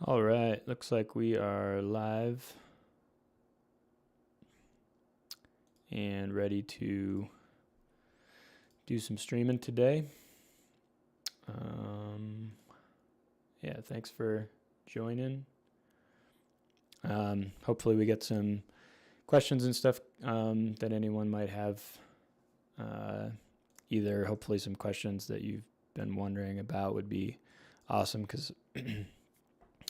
All right, looks like we are live and ready to do some streaming today. Yeah, thanks for joining. Hopefully we get some questions and stuff that anyone might have. Either hopefully some questions that you've been wondering about would be awesome because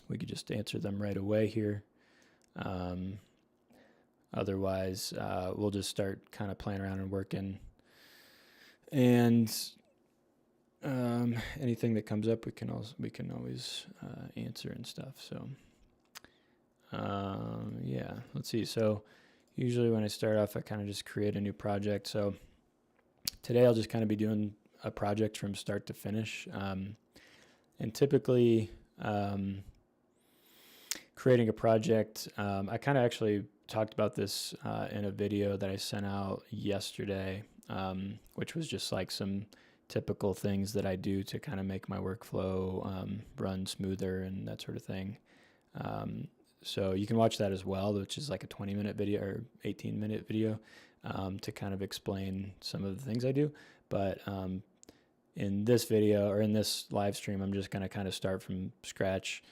we could just answer them right away here. Otherwise, we'll just start kind of playing around and working. And anything that comes up, we can always answer and stuff. So yeah, let's see. So usually when I start off, I kind of just create a new project. So today I'll just kind of be doing a project from start to finish. And typically creating a project, I kind of actually talked about this in a video that I sent out yesterday, which was just like some typical things that I do to kind of make my workflow run smoother and that sort of thing. So you can watch that as well, which is like a 20-minute video or 18-minute video to kind of explain some of the things I do. But in this video or in this live stream, I'm just going to kind of start from scratch.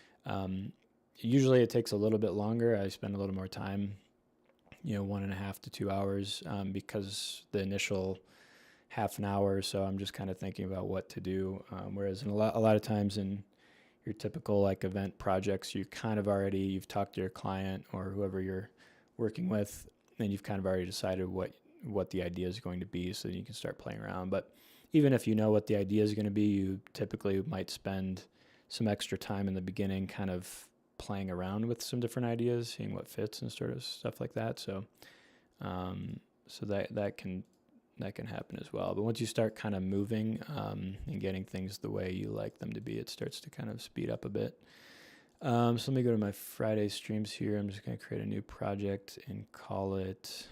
Usually it takes a little bit longer. I spend a little more time, 1.5 to 2 hours because the initial half an hour or so, I'm just kind of thinking about what to do. Whereas in a lot of times in your typical like event projects, you've talked to your client or whoever you're working with, and you've kind of already decided what the idea is going to be, so that you can start playing around. But even if you know what the idea is going to be, you typically might spend some extra time in the beginning kind of playing around with some different ideas, seeing what fits and sort of stuff like that. So that can happen as well. But once you start kind of moving and getting things the way you like them to be, it starts to kind of speed up a bit. So let me go to my Friday streams here. I'm just going to create a new project and call it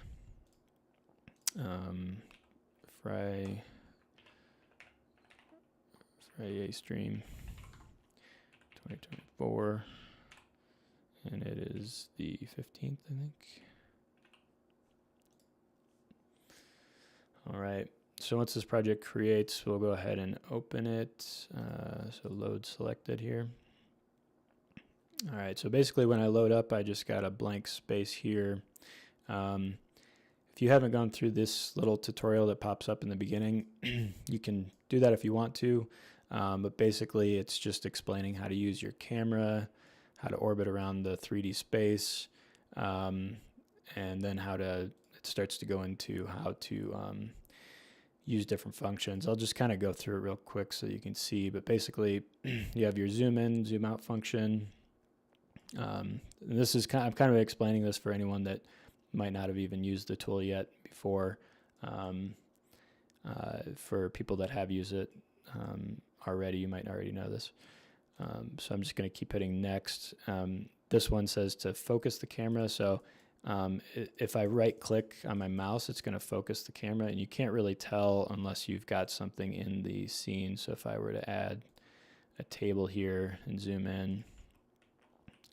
Friday stream 2024. And it is the 15th, I think. All right, so once this project creates, we'll go ahead and open it. So load selected here. All right, so basically when I load up, I just got a blank space here. If you haven't gone through this little tutorial that pops up in the beginning, you can do that if you want to. But basically it's just explaining how to use your camera, how to orbit around the 3D space, and then it starts to go into how to use different functions. I'll just kind of go through it real quick so you can see, but basically you have your zoom in, zoom out function. And this is I'm kind of explaining this for anyone that might not have even used the tool yet before. For people that have used it already, you might already know this. So I'm just going to keep hitting next. This one says to focus the camera. So if I right click on my mouse, it's going to focus the camera, and you can't really tell unless you've got something in the scene. So if I were to add a table here and zoom in,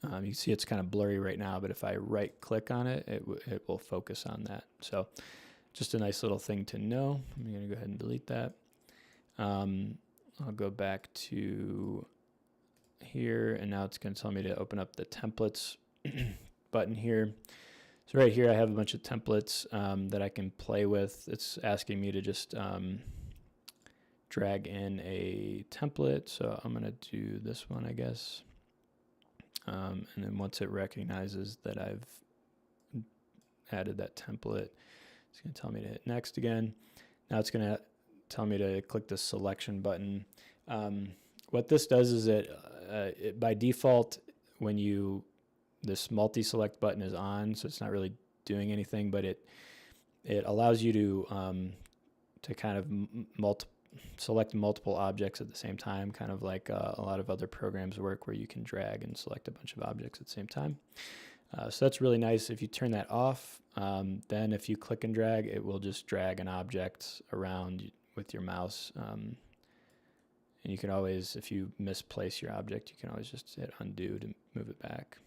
you can see it's kind of blurry right now, but if I right click on it, it will focus on that. So just a nice little thing to know. I'm going to go ahead and delete that. I'll go back to here, and now it's going to tell me to open up the templates button here. So right here I have a bunch of templates that I can play with. It's asking me to just drag in a template, so I'm going to do this one, I guess. And then once it recognizes that I've added that template, it's going to tell me to hit next again. Now it's going to tell me to click the selection button. What this does is it by default, when this multi-select button is on, so it's not really doing anything, but it allows you to kind of select multiple objects at the same time, kind of like a lot of other programs work where you can drag and select a bunch of objects at the same time. So that's really nice. If you turn that off, then if you click and drag, it will just drag an object around with your mouse. And you can always, if you misplace your object, you can always just hit undo to move it back.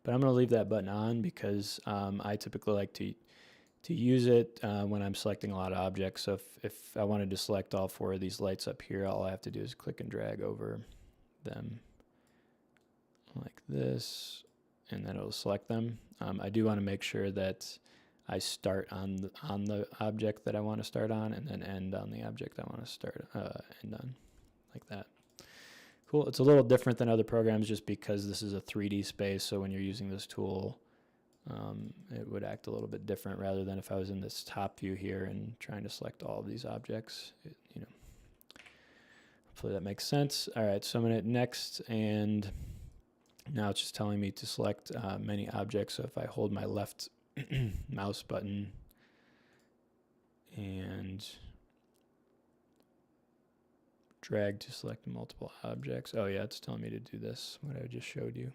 But I'm going to leave that button on because I typically like to use it when I'm selecting a lot of objects. So if I wanted to select all 4 of these lights up here, all I have to do is click and drag over them like this, and then it'll select them. I do want to make sure that I start on the object that I want to start on, and then end on the object I want to start end on, like that. Cool. It's a little different than other programs just because this is a 3D space. So when you're using this tool, it would act a little bit different rather than if I was in this top view here and trying to select all of these objects. Hopefully that makes sense. All right, so I'm going to hit next, and now it's just telling me to select many objects. So if I hold my left mouse button and drag to select multiple objects. Oh yeah, it's telling me to do this, what I just showed you.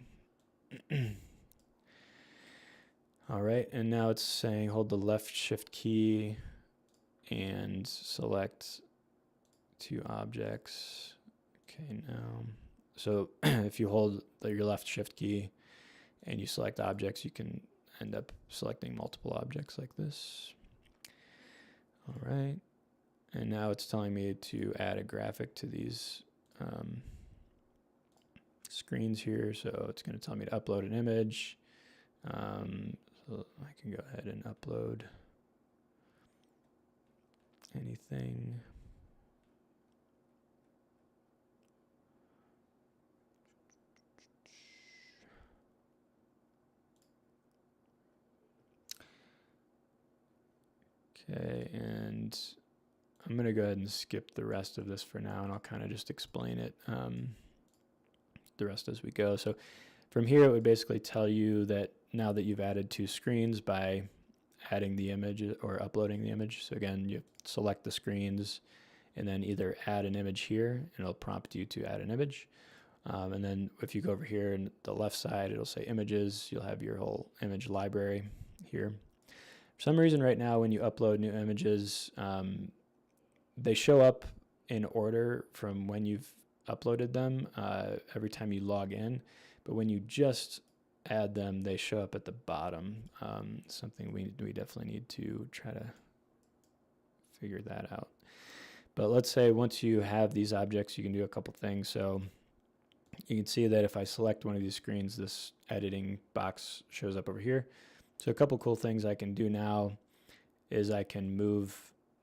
All right, and now it's saying hold the left shift key and select 2 objects. Okay, now, so if you hold your left shift key and you select objects, you can end up selecting multiple objects like this. All right, and now it's telling me to add a graphic to these screens here. So it's going to tell me to upload an image. So I can go ahead and upload anything. Okay, and I'm going to go ahead and skip the rest of this for now, and I'll kind of just explain it the rest as we go. So from here, it would basically tell you that now that you've added 2 screens by adding the image or uploading the image. So again, you select the screens and then either add an image here, and it'll prompt you to add an image. And then if you go over here on the left side, it'll say images. You'll have your whole image library here. For some reason right now, when you upload new images, they show up in order from when you've uploaded them every time you log in. But when you just add them, they show up at the bottom. Something we definitely need to try to figure that out. But let's say once you have these objects, you can do a couple things. So you can see that if I select one of these screens, this editing box shows up over here. So a couple cool things I can do now is I can move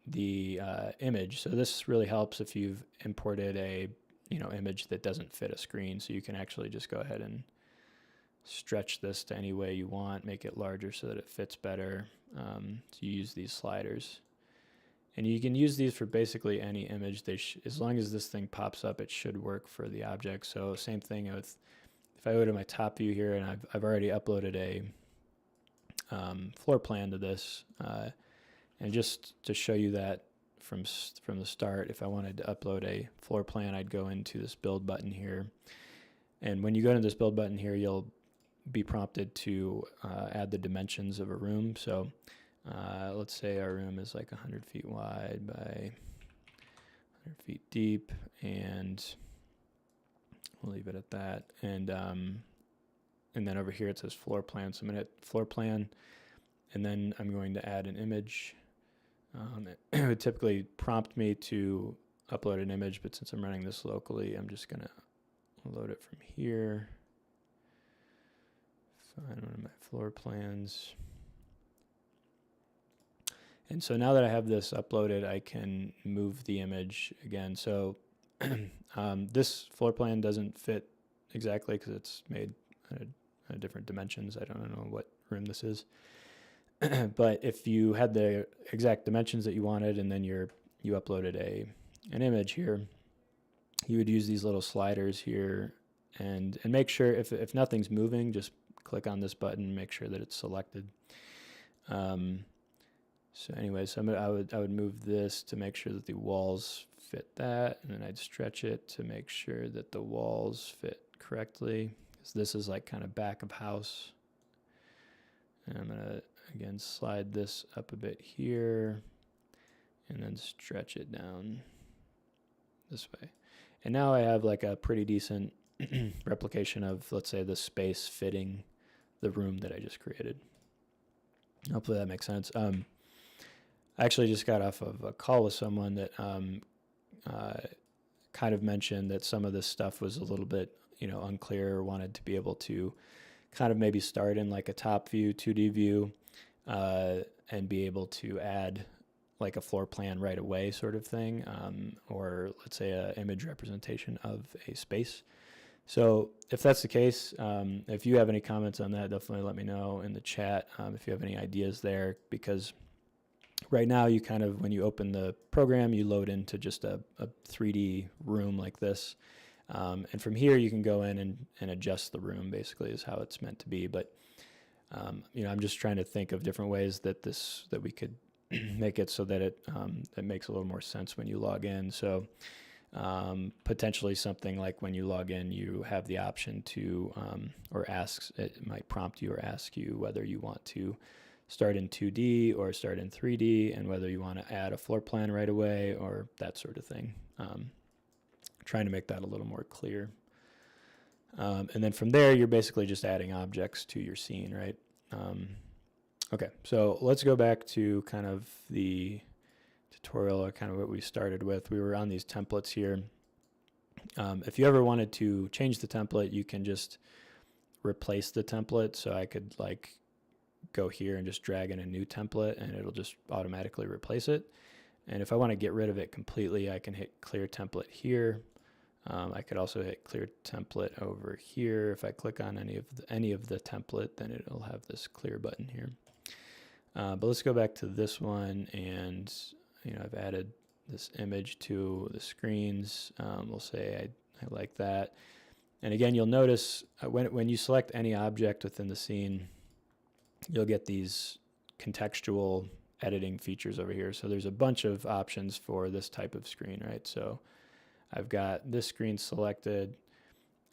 the image. So this really helps if you've imported a image that doesn't fit a screen. So you can actually just go ahead and stretch this to any way you want, make it larger so that it fits better. So you use these sliders. And you can use these for basically any image. As long as this thing pops up, it should work for the object. So same thing with, if I go to my top view here, and I've already uploaded a floor plan to this, and just to show you that from the start, if I wanted to upload a floor plan, I'd go into this build button here. And when you go into this build button here, you'll be prompted to add the dimensions of a room. So let's say our room is like 100 feet wide by 100 feet deep, and we'll leave it at that. And then over here it says floor plan. So I'm going to hit floor plan, and then I'm going to add an image. It would typically prompt me to upload an image, but since I'm running this locally, I'm just going to load it from here. Find one of my floor plans. And so now that I have this uploaded, I can move the image again. So this floor plan doesn't fit exactly because it's made at different dimensions. I don't know what room this is. But if you had the exact dimensions that you wanted, and then you uploaded an image here, you would use these little sliders here, and make sure if nothing's moving, just click on this button and make sure that it's selected. So anyway, so I would move this to make sure that the walls fit that, and then I'd stretch it to make sure that the walls fit correctly. So this is like kind of back of house. And I'm gonna again slide this up a bit here, and then stretch it down this way. And now I have like a pretty decent replication of, let's say, the space fitting the room that I just created. Hopefully that makes sense. I actually just got off of a call with someone that kind of mentioned that some of this stuff was a little bit, unclear, or wanted to be able to kind of maybe start in like a top view, 2D view, and be able to add like a floor plan right away sort of thing, or let's say an image representation of a space. So if that's the case, if you have any comments on that, definitely let me know in the chat if you have any ideas there, because right now you kind of, when you open the program, you load into just a 3D room like this. And from here you can go in and adjust the room, basically is how it's meant to be. But I'm just trying to think of different ways that we could make it so that it makes a little more sense when you log in. So potentially something like when you log in, you have the option to, it might prompt you or ask you whether you want to start in 2D or start in 3D, and whether you want to add a floor plan right away or that sort of thing. Trying to make that a little more clear. And then from there, you're basically just adding objects to your scene, right? Okay, so let's go back to kind of the tutorial, or kind of what we started with. We were on these templates here. If you ever wanted to change the template, you can just replace the template. So I could like go here and just drag in a new template and it'll just automatically replace it. And if I want to get rid of it completely, I can hit clear template here. I could also hit clear template over here. If I click on any of the template, then it'll have this clear button here. But let's go back to this one, and I've added this image to the screens. We'll say I like that. And again, you'll notice when you select any object within the scene, you'll get these contextual editing features over here. So there's a bunch of options for this type of screen, right? So I've got this screen selected,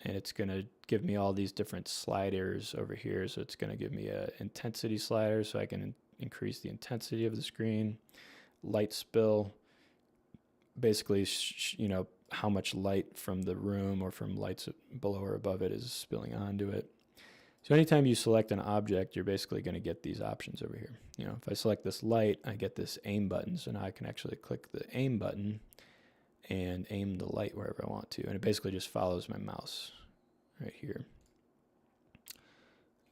and it's going to give me all these different sliders over here. So it's going to give me a intensity slider, so I can increase the intensity of the screen. Light spill, basically, how much light from the room or from lights below or above it is spilling onto it. So anytime you select an object, you're basically going to get these options over here. If I select this light, I get this aim button. So now I can actually click the aim button and aim the light wherever I want to. And it basically just follows my mouse right here.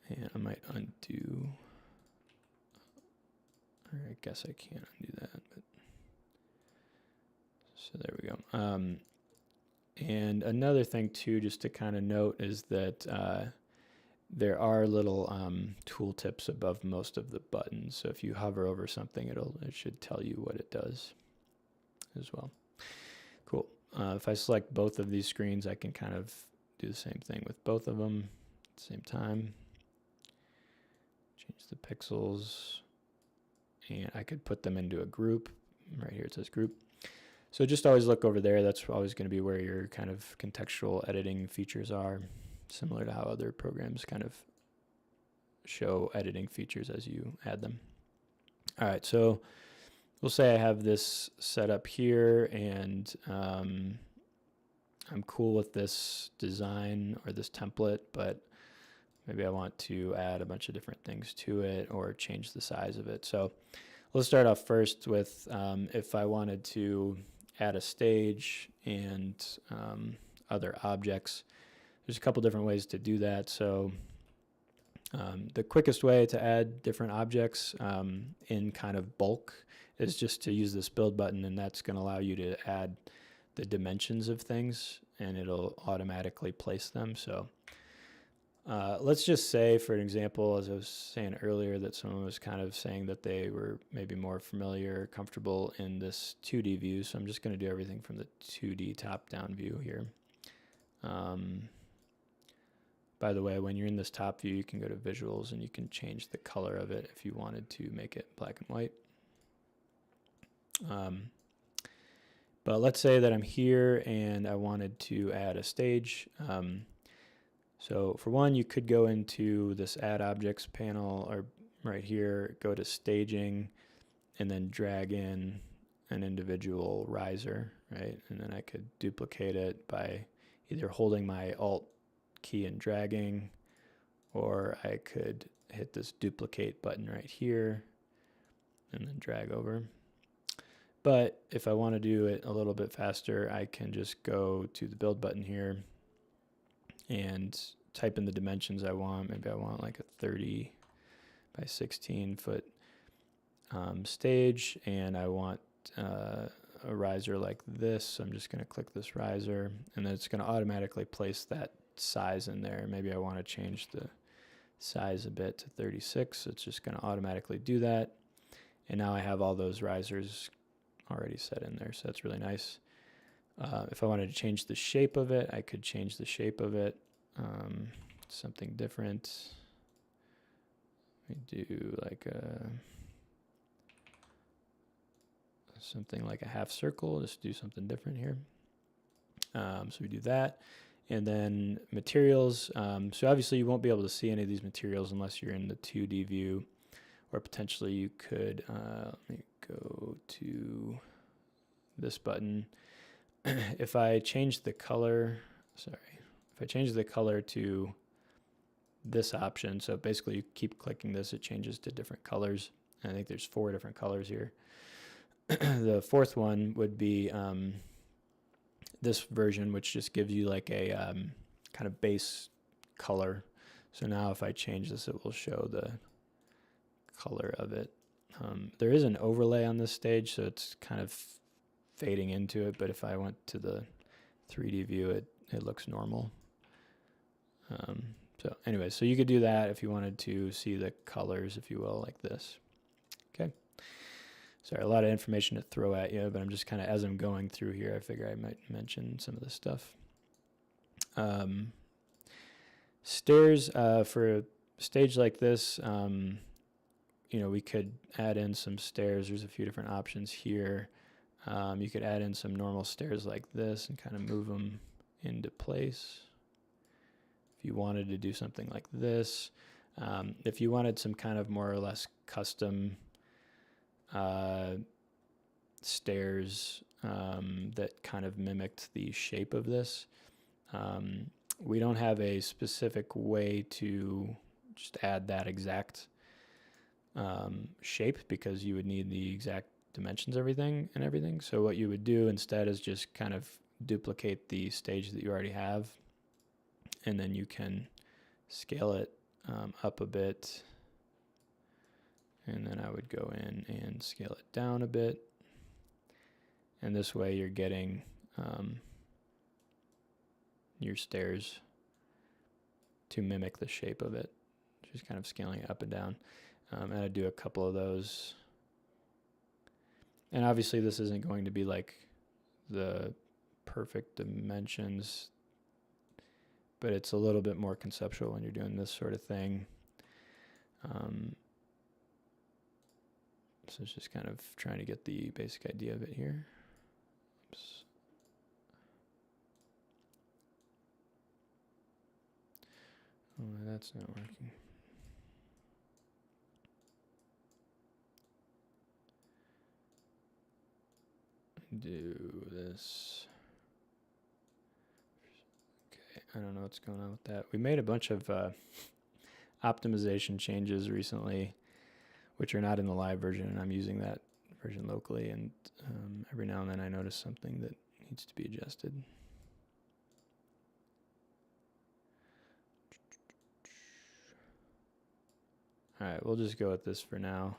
And I might undo, or I guess I can't undo that. But so there we go. And another thing too, just to kind of note, is that there are little tool tips above most of the buttons. So if you hover over something, it should tell you what it does as well. Cool. If I select both of these screens, I can kind of do the same thing with both of them at the same time. Change the pixels, and I could put them into a group. Right here it says group. So just always look over there. That's always going to be where your kind of contextual editing features are, similar to how other programs kind of show editing features as you add them. All right, so we'll say I have this set up here, and I'm cool with this design or this template, but maybe I want to add a bunch of different things to it or change the size of it. So let's start off first with if I wanted to add a stage and other objects. There's a couple different ways to do that. So the quickest way to add different objects in kind of bulk is just to use this build button, and that's going to allow you to add the dimensions of things, and it'll automatically place them. So let's just say, for an example, as I was saying earlier, that someone was kind of saying that they were maybe more familiar, comfortable in this 2D view. So I'm just going to do everything from the 2D top-down view here. By the way, when you're in this top view, you can go to visuals and you can change the color of it if you wanted to make it black and white. But let's say that I'm here and I wanted to add a stage. So for one, you could go into this add objects panel, or right here, go to staging, and then drag in an individual riser, right? And then I could duplicate it by either holding my Alt key and dragging, or I could hit this duplicate button right here and then drag over. But if I want to do it a little bit faster, I can just go to the build button here and type in the dimensions I want. Maybe I want like a 30 by 16 foot stage, and I want a riser like this. So I'm just going to click this riser, and then it's going to automatically place that size in there. Maybe I want to change the size a bit to 36. So it's just going to automatically do that. And now I have all those risers already set in there. So that's really nice. If I wanted to change the shape of it, I could change the shape of it. Something different. We do like something like a half circle. Just do something different here. So we do that. And then materials. So obviously you won't be able to see any of these materials unless you're in the 2D view, or potentially you could, let me go to this button. If I change the color, if I change the color to this option, so basically you keep clicking this, it changes to different colors. I think there's 4 different colors here. The 4th one would be this version, which just gives you like a kind of base color. So now if I change this, it will show the color of it. There is an overlay on this stage, so it's kind of fading into it, but if I went to the 3D view, it looks normal. So anyway, so you could do that if you wanted to see the colors, if you will, like this. Okay. Sorry, a lot of information to throw at you, but I'm just kind of, as I'm going through here, I figure I might mention some of this stuff. Stairs, for a stage like this, you know, we could add in some stairs. There's a few different options here. You could add in some normal stairs like this and kind of move them into place. If you wanted to do something like this, if you wanted some kind of more or less custom stairs that kind of mimicked the shape of this, we don't have a specific way to just add that exact shape, because you would need the exact dimensions, everything. So what you would do instead is just kind of duplicate the stage that you already have, and then you can scale it up a bit, and then I would go in and scale it down a bit, and this way you're getting your stairs to mimic the shape of it, just kind of scaling it up and down. And I do a couple of those. And obviously this isn't going to be like the perfect dimensions, but it's a little bit more conceptual when you're doing this sort of thing. So it's just kind of trying to get the basic idea of it here. Oops. Oh, that's not working. Do this. Okay, I don't know what's going on with that. We made a bunch of optimization changes recently, which are not in the live version, and I'm using that version locally, and every now and then I notice something that needs to be adjusted. All right, we'll just go with this for now.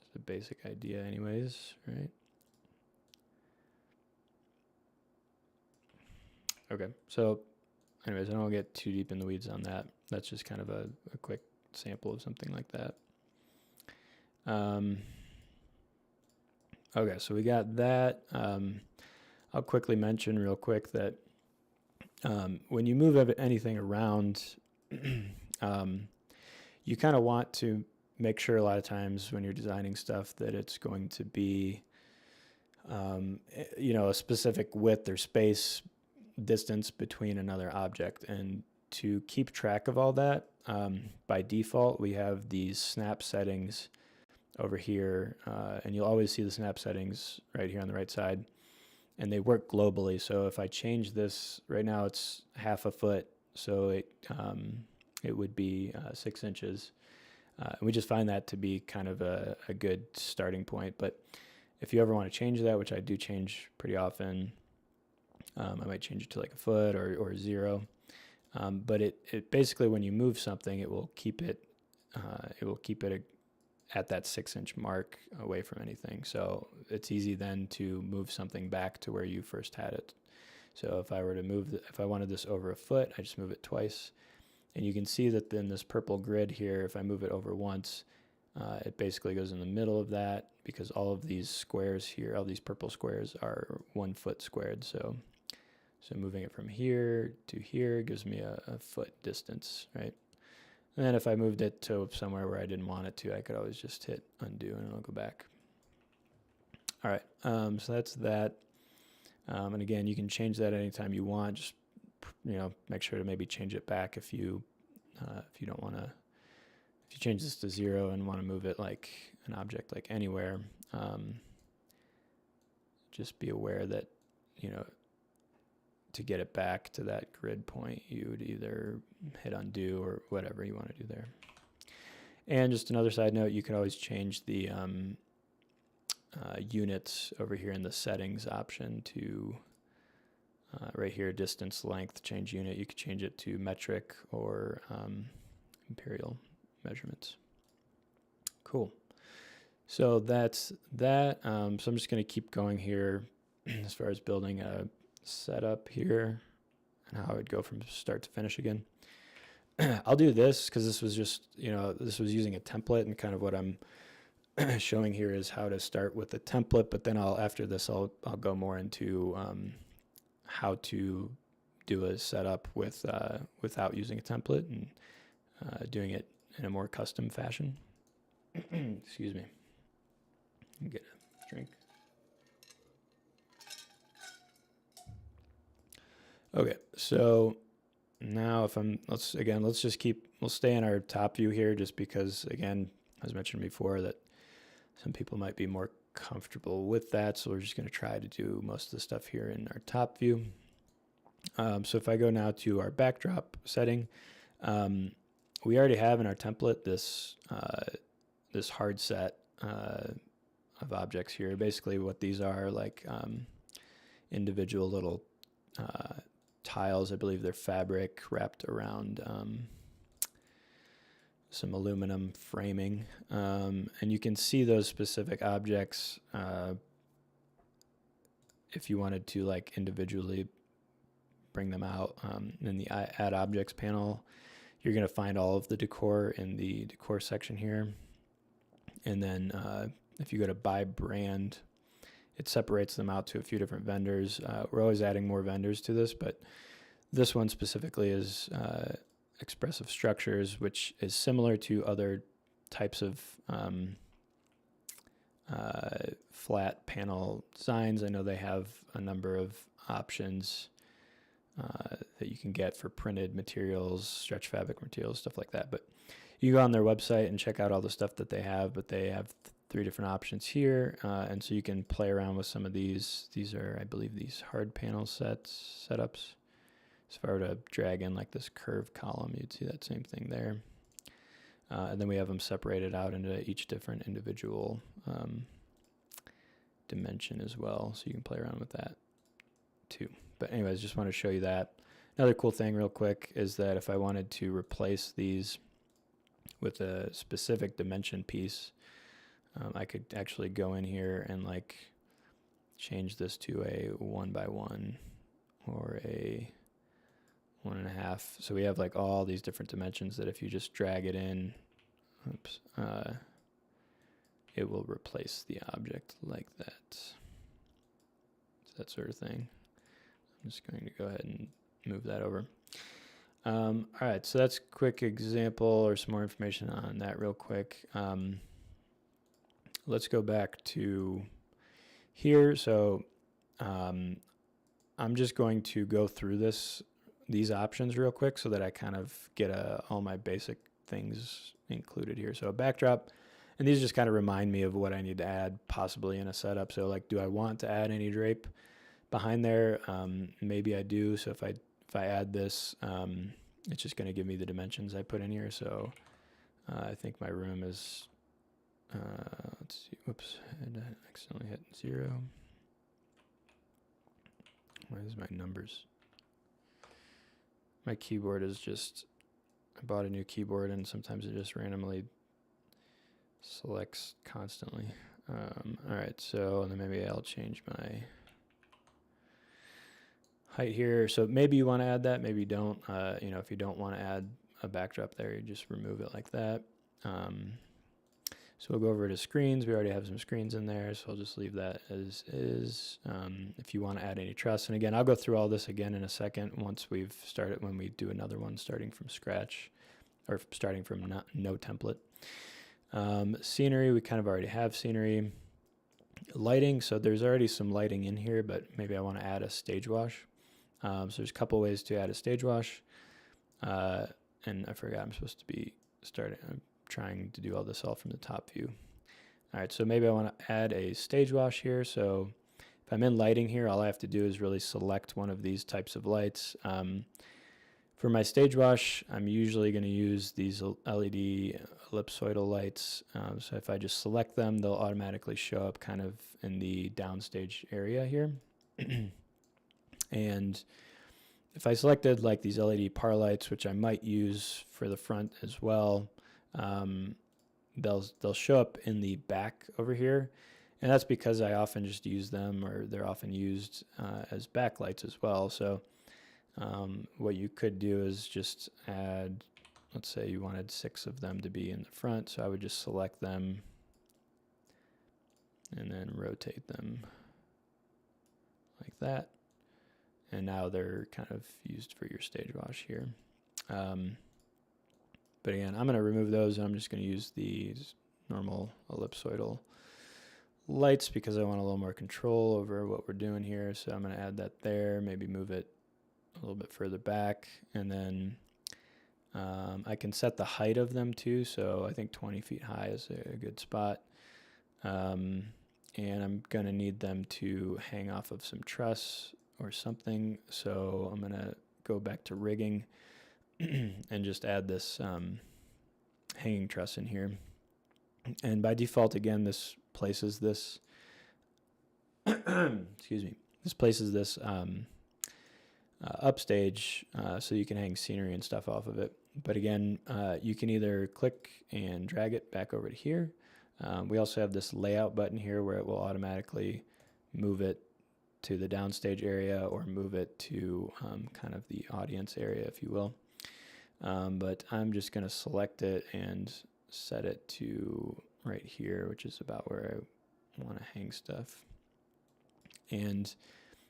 It's a basic idea anyways, right? Okay, so anyways, I don't get too deep in the weeds on that. That's just kind of a quick sample of something like that. Okay, so we got that. I'll quickly mention real quick that when you move anything around, you kind of want to make sure a lot of times when you're designing stuff that it's going to be, you know, a specific width or space distance between another object. And to keep track of all that, by default, we have these snap settings over here, and you'll always see the snap settings right here on the right side, and they work globally. So if I change this, right now it's 1/2 foot, so it would be 6 inches. And we just find that to be kind of a good starting point. But if you ever want to change that, which I do change pretty often, I might change it to like 1 foot or 0. But it basically, when you move something, it will keep it at that 6-inch mark away from anything. So it's easy then to move something back to where you first had it. So if I were to if I wanted this over 1 foot, I just move it twice. And you can see that then this purple grid here, if I move it over once, it basically goes in the middle of that, because all of these squares here, all these purple squares are 1 foot squared. So moving it from here to here gives me a foot distance, right? And then if I moved it to somewhere where I didn't want it to, I could always just hit undo and it'll go back. All right, so that's that. And again, you can change that anytime you want. Just make sure to maybe change it back if you don't want to. If you change this to 0 and want to move it like an object like anywhere, just be aware that to get it back to that grid point, you would either hit undo or whatever you want to do there. And just another side note, you can always change the units over here in the settings option to right here, distance, length, change unit. You could change it to metric or imperial measurements. Cool. So that's that. So I'm just going to keep going here as far as building a setup here and how I would go from start to finish again. I'll do this because this was just, this was using a template, and kind of what I'm showing here is how to start with the template, but then after this I'll go more into how to do a setup without using a template and doing it in a more custom fashion. Excuse me. Get a drink. Okay, so now we'll stay in our top view here, just because, again, as mentioned before, that some people might be more comfortable with that. So we're just going to try to do most of the stuff here in our top view. So if I go now to our backdrop setting, we already have in our template this hard set of objects here. Basically what these are, like individual little tiles. I believe they're fabric wrapped around some aluminum framing, and you can see those specific objects if you wanted to like individually bring them out. In the Add Objects panel, you're going to find all of the decor in the decor section here, and then if you go to By Brand, it separates them out to a few different vendors. We're always adding more vendors to this, but this one specifically is Expressive Structures, which is similar to other types of flat panel designs. I know they have a number of options that you can get for printed materials, stretch fabric materials, stuff like that. But you go on their website and check out all the stuff that they have, but they have 3 different options here, and so you can play around with some of these. These are, I believe, these hard panel setups. So if I were to drag in like this curved column, you'd see that same thing there. And then we have them separated out into each different individual dimension as well, so you can play around with that too. But anyways, just want to show you that. Another cool thing real quick is that if I wanted to replace these with a specific dimension piece, I could actually go in here and like change this to a 1x1 or a 1.5. So we have like all these different dimensions that if you just drag it in, it will replace the object like that. So that sort of thing. I'm just going to go ahead and move that over. All right, so that's a quick example or some more information on that real quick. Let's go back to here. So I'm just going to go through these options real quick so that I kind of get all my basic things included here. So a backdrop, And these just kind of remind me of what I need to add possibly in a setup. So like, do I want to add any drape behind there? Maybe I do. So if I add this, it's just going to give me the dimensions I put in here. So I think my room is, let's see, whoops, I accidentally hit 0. Where's my numbers? My keyboard is just, I bought a new keyboard and sometimes it just randomly selects constantly. All right, so then maybe I'll change my height here. So maybe you want to add that, maybe you don't. You know, if you don't want to add a backdrop there, you just remove it like that. So we'll go over to screens. We already have some screens in there, so I'll just leave that as is. If you want to add any truss, and again, I'll go through all this again in a second once we've started, when we do another one starting from scratch, or starting from no template. Scenery, we kind of already have scenery. Lighting, so there's already some lighting in here, but maybe I want to add a stage wash. So there's a couple ways to add a stage wash. And I forgot I'm supposed to be I'm trying to do all this all from the top view. All right, so maybe I want to add a stage wash here. So if I'm in lighting here, all I have to do is really select one of these types of lights. For my stage wash, I'm usually going to use these LED ellipsoidal lights. So if I just select them, they'll automatically show up kind of in the downstage area here. And if I selected like these LED par lights, which I might use for the front as well, they'll show up in the back over here. And that's because I often just use them, or they're often used as backlights as well. So what you could do is just add, let's say you wanted 6 of them to be in the front, so I would just select them and then rotate them like that. And now they're kind of used for your stage wash here. But again, I'm going to remove those, and I'm just going to use these normal ellipsoidal lights because I want a little more control over what we're doing here. So I'm going to add that there, maybe move it a little bit further back, and then I can set the height of them too. So I think 20 feet high is a good spot. And I'm going to need them to hang off of some truss or something. So I'm going to go back to rigging and just add this hanging truss in here. And by default, again, this places this, excuse me, this places this upstage so you can hang scenery and stuff off of it. But again, you can either click and drag it back over to here. We also have this layout button here where it will automatically move it to the downstage area or move it to kind of the audience area, if you will. But I'm just going to select it and set it to right here, which is about where I want to hang stuff. And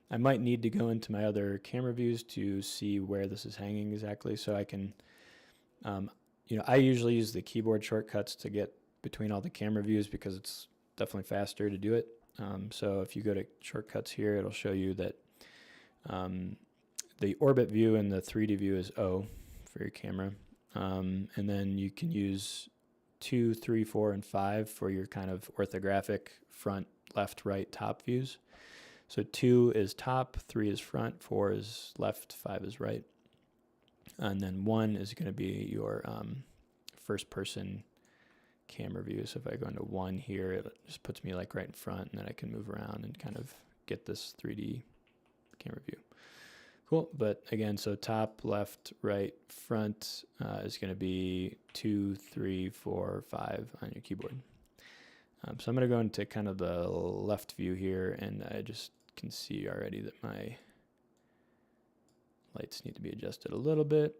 I might need to go into my other camera views to see where this is hanging exactly, so I can, you know, I usually use the keyboard shortcuts to get between all the camera views because it's definitely faster to do it. So if you go to shortcuts here, it'll show you that the orbit view and the 3D view is O for your camera. And then you can use 2, 3, 4, and 5 for your kind of orthographic front, left, right, top views. So 2 is top, 3 is front, 4 is left, 5 is right. And then 1 is going to be your first person camera view. So if I go into 1 here, it just puts me like right in front, and then I can move around and kind of get this 3D camera view. Cool. But again, so top, left, right, front is going to be 2, 3, 4, 5 on your keyboard. So I'm going to go into kind of the left view here, and I just can see already that my lights need to be adjusted a little bit.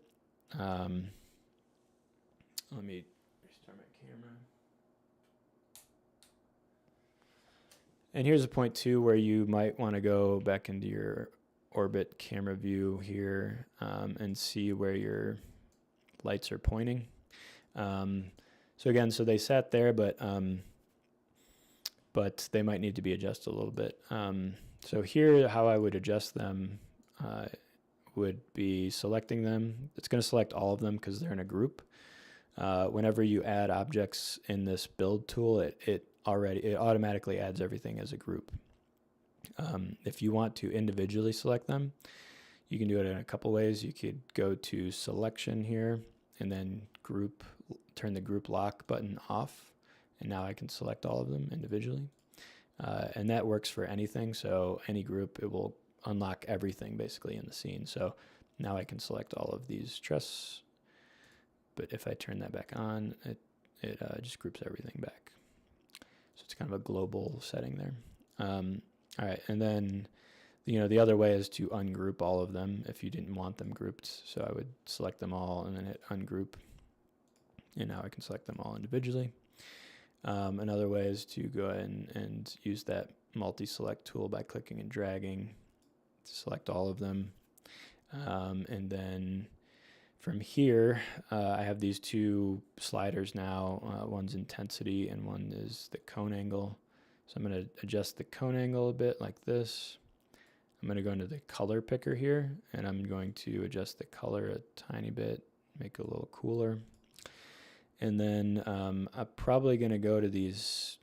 Let me restart my camera. And here's a point too where you might want to go back into your orbit camera view here and see where your lights are pointing. So again, so they sat there, but they might need to be adjusted a little bit. So here, how I would adjust them would be selecting them. It's going to select all of them because they're in a group. whenever you add objects in this build tool, it automatically adds everything as a group. If you want to individually select them, you can do it in a couple ways. You could go to selection here and then group, turn the group lock button off, and now I can select all of them individually. And that works for anything. So any group, it will unlock everything basically in the scene. So now I can select all of these truss, but if I turn that back on, it just groups everything back. So it's kind of a global setting there. All right, and then the other way is to ungroup all of them if you didn't want them grouped. So I would select them all and then hit ungroup, and now I can select them all individually. Another way is to go ahead and use that multi-select tool by clicking and dragging to select all of them. And then from here, I have these two sliders now. One's intensity and one is the cone angle. So I'm going to adjust the cone angle a bit like this. I'm going to go into the color picker here, and I'm going to adjust the color a tiny bit, make it a little cooler. And then I'm probably going to go to these.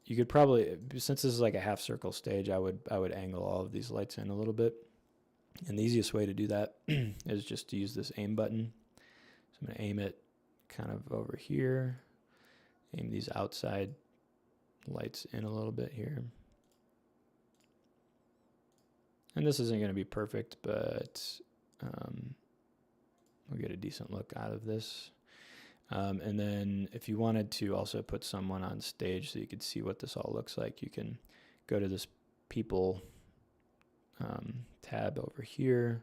You could probably, since this is like a half circle stage, I would angle all of these lights in a little bit. And the easiest way to do that is just to use this aim button. So I'm going to aim it kind of over here, aim these outside lights in a little bit here. And this isn't going to be perfect, but we'll get a decent look out of this. And then if you wanted to also put someone on stage so you could see what this all looks like, you can go to this people tab over here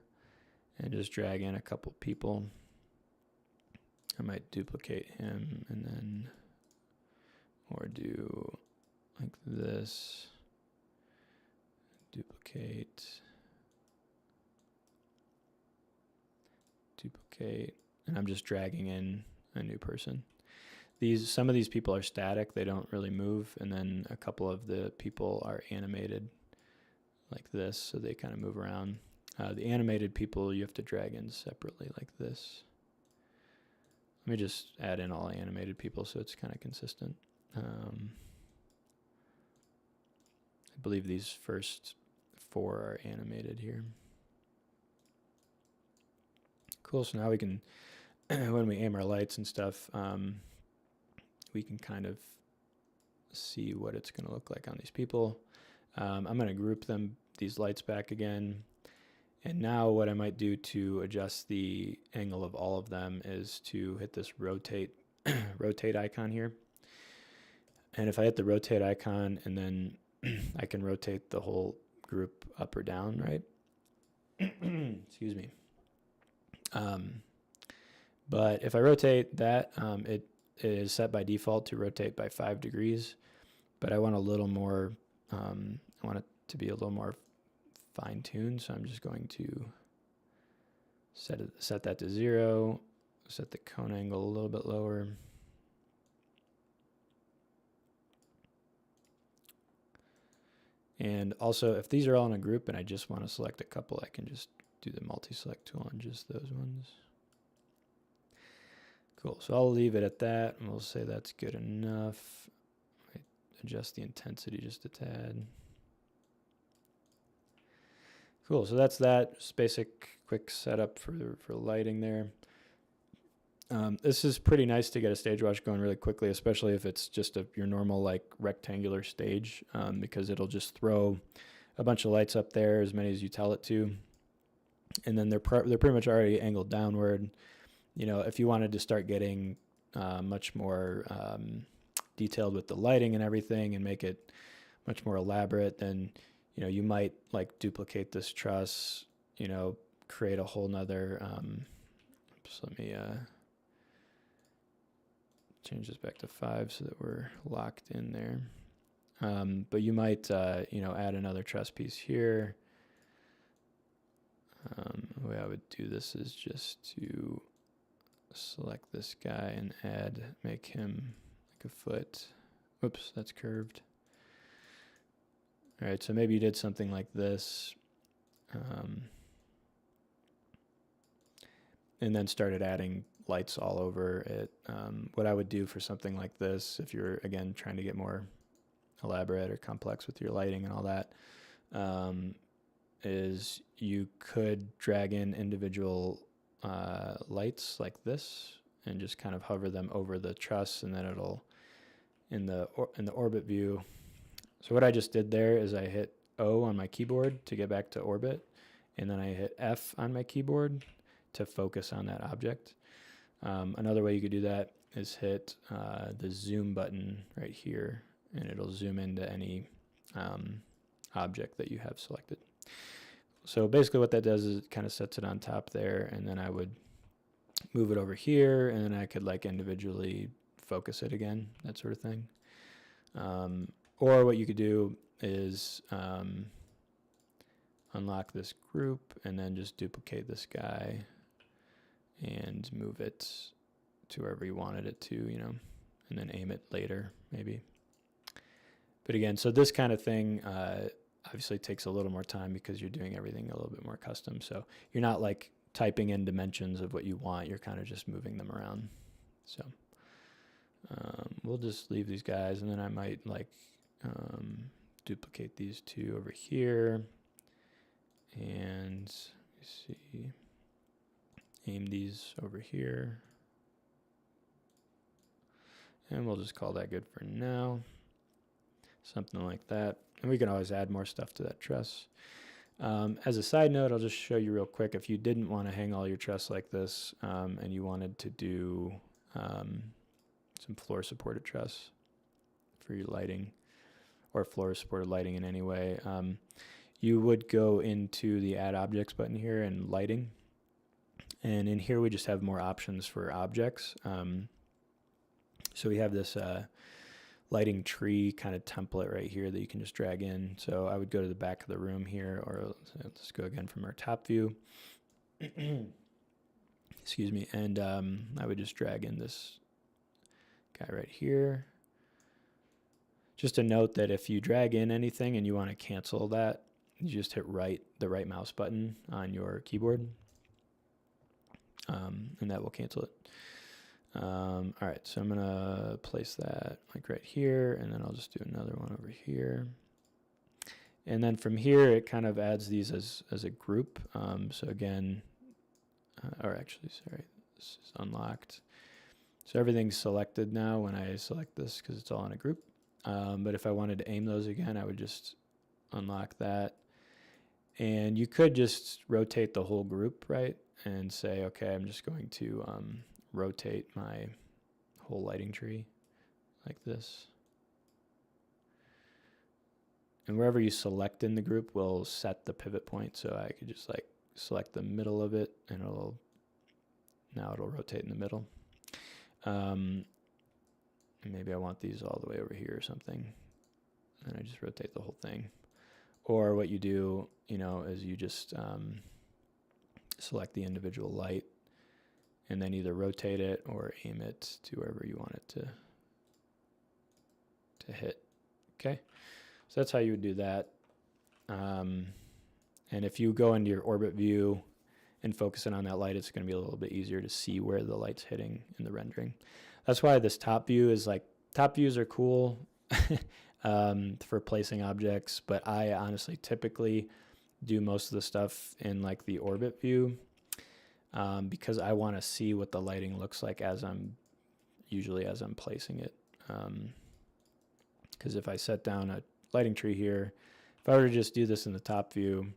and just drag in a couple people. I might duplicate him and then, or do like this, duplicate, and I'm just dragging in a new person. Some of these people are static, they don't really move, and then a couple of the people are animated like this, so they kind of move around. The animated people you have to drag in separately like this. Let me just add in all animated people so it's kind of consistent. I believe these first 4 are animated here. Cool, so now we can, when we aim our lights and stuff, we can kind of see what it's going to look like on these people. I'm going to group these lights back again. And now what I might do to adjust the angle of all of them is to hit this rotate icon here. And if I hit the rotate icon and then I can rotate the whole group up or down, right? Excuse me. But if I rotate that, it is set by default to rotate by 5 degrees, but I want a little more, I want it to be a little more fine-tuned, so I'm just going to set that to 0, set the cone angle a little bit lower. And also, if these are all in a group and I just want to select a couple, I can just do the multi-select tool on just those ones. Cool, so I'll leave it at that, and we'll say that's good enough. Adjust the intensity just a tad. Cool, so that's that. Just basic, quick setup for lighting there. This is pretty nice to get a stage watch going really quickly, especially if it's just your normal like rectangular stage, because it'll just throw a bunch of lights up there, as many as you tell it to, and then they're pretty much already angled downward. You know, if you wanted to start getting much more detailed with the lighting and everything and make it much more elaborate, then you might like duplicate this truss, create a whole nother, oops, let me change this back to 5 so that we're locked in there. But you might, add another truss piece here. The way I would do this is just to select this guy and make him like a foot. Whoops, that's curved. All right, so maybe you did something like this, and then started adding lights all over it. What I would do for something like this, if you're, again, trying to get more elaborate or complex with your lighting and all that, is you could drag in individual lights like this and just kind of hover them over the truss, and then it'll, in the orbit view. So what I just did there is I hit O on my keyboard to get back to orbit, and then I hit F on my keyboard to focus on that object. Another way you could do that is hit the zoom button right here, and it'll zoom into any object that you have selected. So basically what that does is it kind of sets it on top there, and then I would move it over here, and then I could like individually focus it again, that sort of thing. Or what you could do is unlock this group and then just duplicate this guy and move it to wherever you wanted it to, you know, and then aim it later maybe. But again, so this kind of thing obviously takes a little more time because you're doing everything a little bit more custom. So you're not like typing in dimensions of what you want, you're kind of just moving them around. So we'll just leave these guys, and then I might like duplicate these two over here, and let's see, aim these over here, and we'll just call that good for now, something like that. And we can always add more stuff to that truss. As a side note, I'll just show you real quick, if you didn't want to hang all your truss like this, and you wanted to do some floor supported truss for your lighting, or floor supported lighting in any way, you would go into the add objects button here and lighting, and in here we just have more options for objects. So we have this lighting tree kind of template right here that you can just drag in. So I would go to the back of the room here, or let's go again from our top view. Excuse me. And I would just drag in this guy right here. Just a note that if you drag in anything and you want to cancel that, you just hit the right mouse button on your keyboard, and that will cancel it. All right, so I'm gonna place that like right here, and then I'll just do another one over here. And then from here, it kind of adds these as a group. So again, or actually, sorry, this is unlocked. So everything's selected now when I select this because it's all in a group. But if I wanted to aim those again, I would just unlock that. And you could just rotate the whole group, right? And say, okay, I'm just going to rotate my whole lighting tree like this. And wherever you select in the group will set the pivot point. So I could just like select the middle of it, and now it'll rotate in the middle. And maybe I want these all the way over here or something, and I just rotate the whole thing. Or what you do, you know, is you just select the individual light and then either rotate it or aim it to wherever you want it to hit. Okay, so that's how you would do that. And if you go into your orbit view and focus in on that light, it's going to be a little bit easier to see where the light's hitting in the rendering. That's why this top view is like, top views are cool for placing objects, but I honestly typically do most of the stuff in like the orbit view because I want to see what the lighting looks like as I'm placing it. Because if I set down a lighting tree here, if I were to just do this in the top view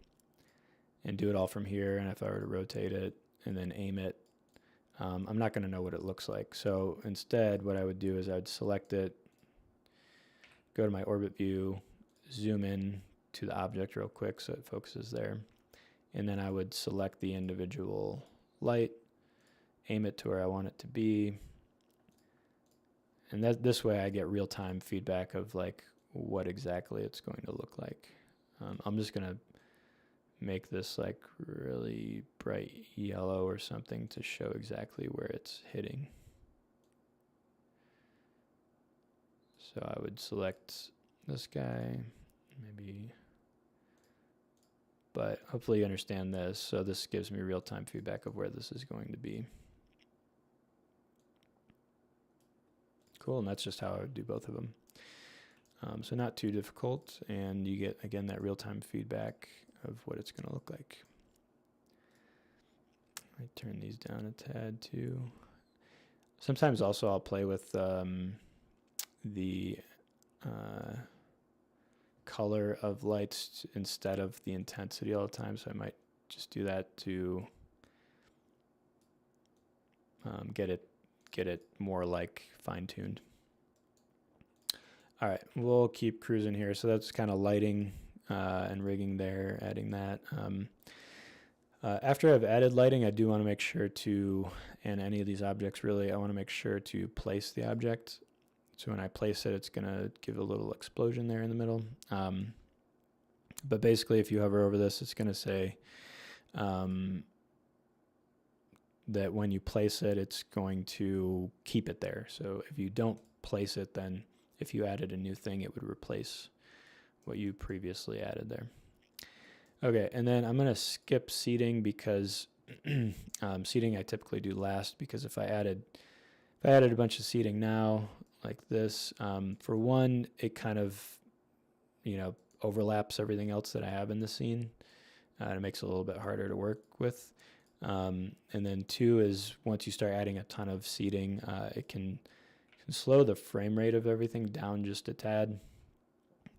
and do it all from here, and if I were to rotate it and then aim it, I'm not going to know what it looks like. So instead, what I would do is I would select it, go to my orbit view, zoom in to the object real quick so it focuses there, and then I would select the individual light, aim it to where I want it to be, and this way I get real-time feedback of like what exactly it's going to look like. I'm just going to make this like really bright yellow or something to show exactly where it's hitting. So I would select this guy, maybe, but hopefully you understand this. So this gives me real-time feedback of where this is going to be. cool. And that's just how I would do both of them. So not too difficult, and you get, again, that real-time feedback of what it's going to look like. I turn these down a tad too. Sometimes also I'll play with the color of lights instead of the intensity all the time, so I might just do that to get it more like fine-tuned. All right, we'll keep cruising here. So that's kind of lighting and rigging there, adding that. After I've added lighting, I do want to make sure to, and any of these objects really, I want to make sure to place the object. So when I place it, it's going to give a little explosion there in the middle. But basically, if you hover over this, it's going to say that when you place it, it's going to keep it there. So if you don't place it, then if you added a new thing, it would replace what you previously added there. Okay, and then I'm going to skip seating because seating I typically do last, because if I added a bunch of seating now like this, for one, it kind of, overlaps everything else that I have in the scene. And it makes it a little bit harder to work with. And then two is once you start adding a ton of seating, it can slow the frame rate of everything down just a tad.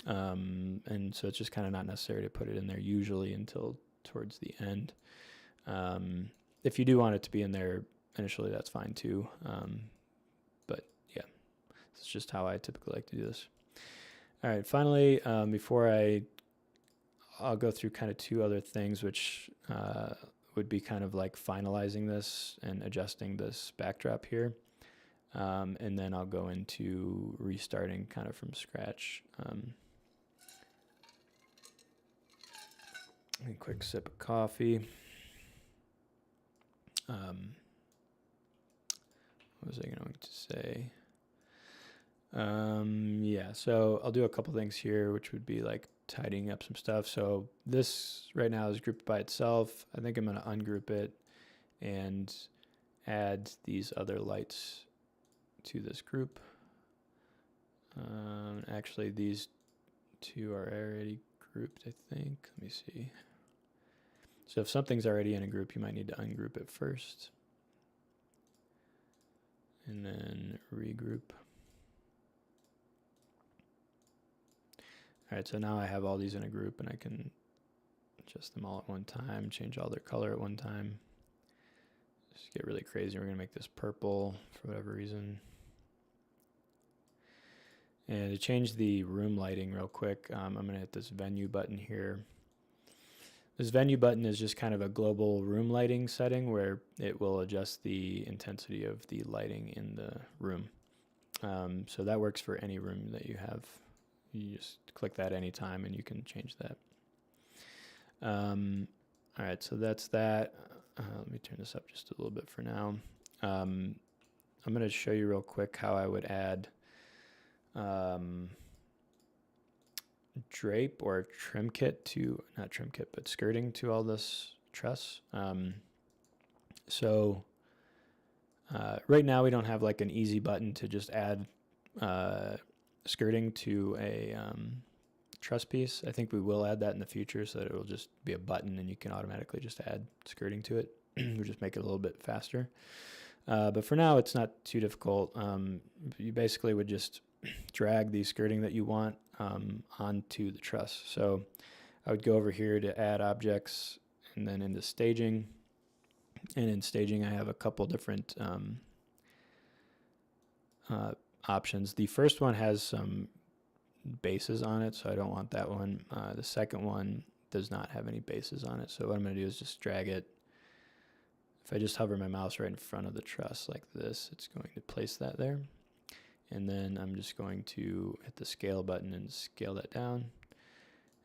And so it's just kind of not necessary to put it in there usually until towards the end. If you do want it to be in there initially, that's fine too. But yeah, it's just how I typically like to do this. All right, finally, before I'll go through kind of two other things, which would be kind of like finalizing this and adjusting this backdrop here. And then I'll go into restarting kind of from scratch. A quick sip of coffee. What was I going to say? Yeah, so I'll do a couple things here, which would be like tidying up some stuff. So this right now is grouped by itself. I think I'm going to ungroup it and add these other lights to this group. Actually, these two are already grouped, I think. Let me see. So if something's already in a group, you might need to ungroup it first. And then regroup. All right, so now I have all these in a group, and I can adjust them all at one time, change all their color at one time. Just get really crazy. We're going to make this purple for whatever reason. And to change the room lighting real quick, I'm going to hit this venue button here. This venue button is just kind of a global room lighting setting where it will adjust the intensity of the lighting in the room. So that works for any room that you have. You just click that anytime and you can change that. All right, so that's that. Let me turn this up just a little bit for now. I'm going to show you real quick how I would add drape or trim kit to, not trim kit, but skirting to all this truss. So right now we don't have like an easy button to just add skirting to a truss piece. I think we will add that in the future so that it will just be a button and you can automatically just add skirting to it. We'll just make it a little bit faster. But for now, it's not too difficult. You basically would just drag the skirting that you want onto the truss. So I would go over here to add objects and then into staging. And in staging, I have a couple different options. The first one has some bases on it, so I don't want that one. The second one does not have any bases on it. So what I'm going to do is just drag it. If I just hover my mouse right in front of the truss like this, it's going to place that there. And then I'm just going to hit the scale button and scale that down.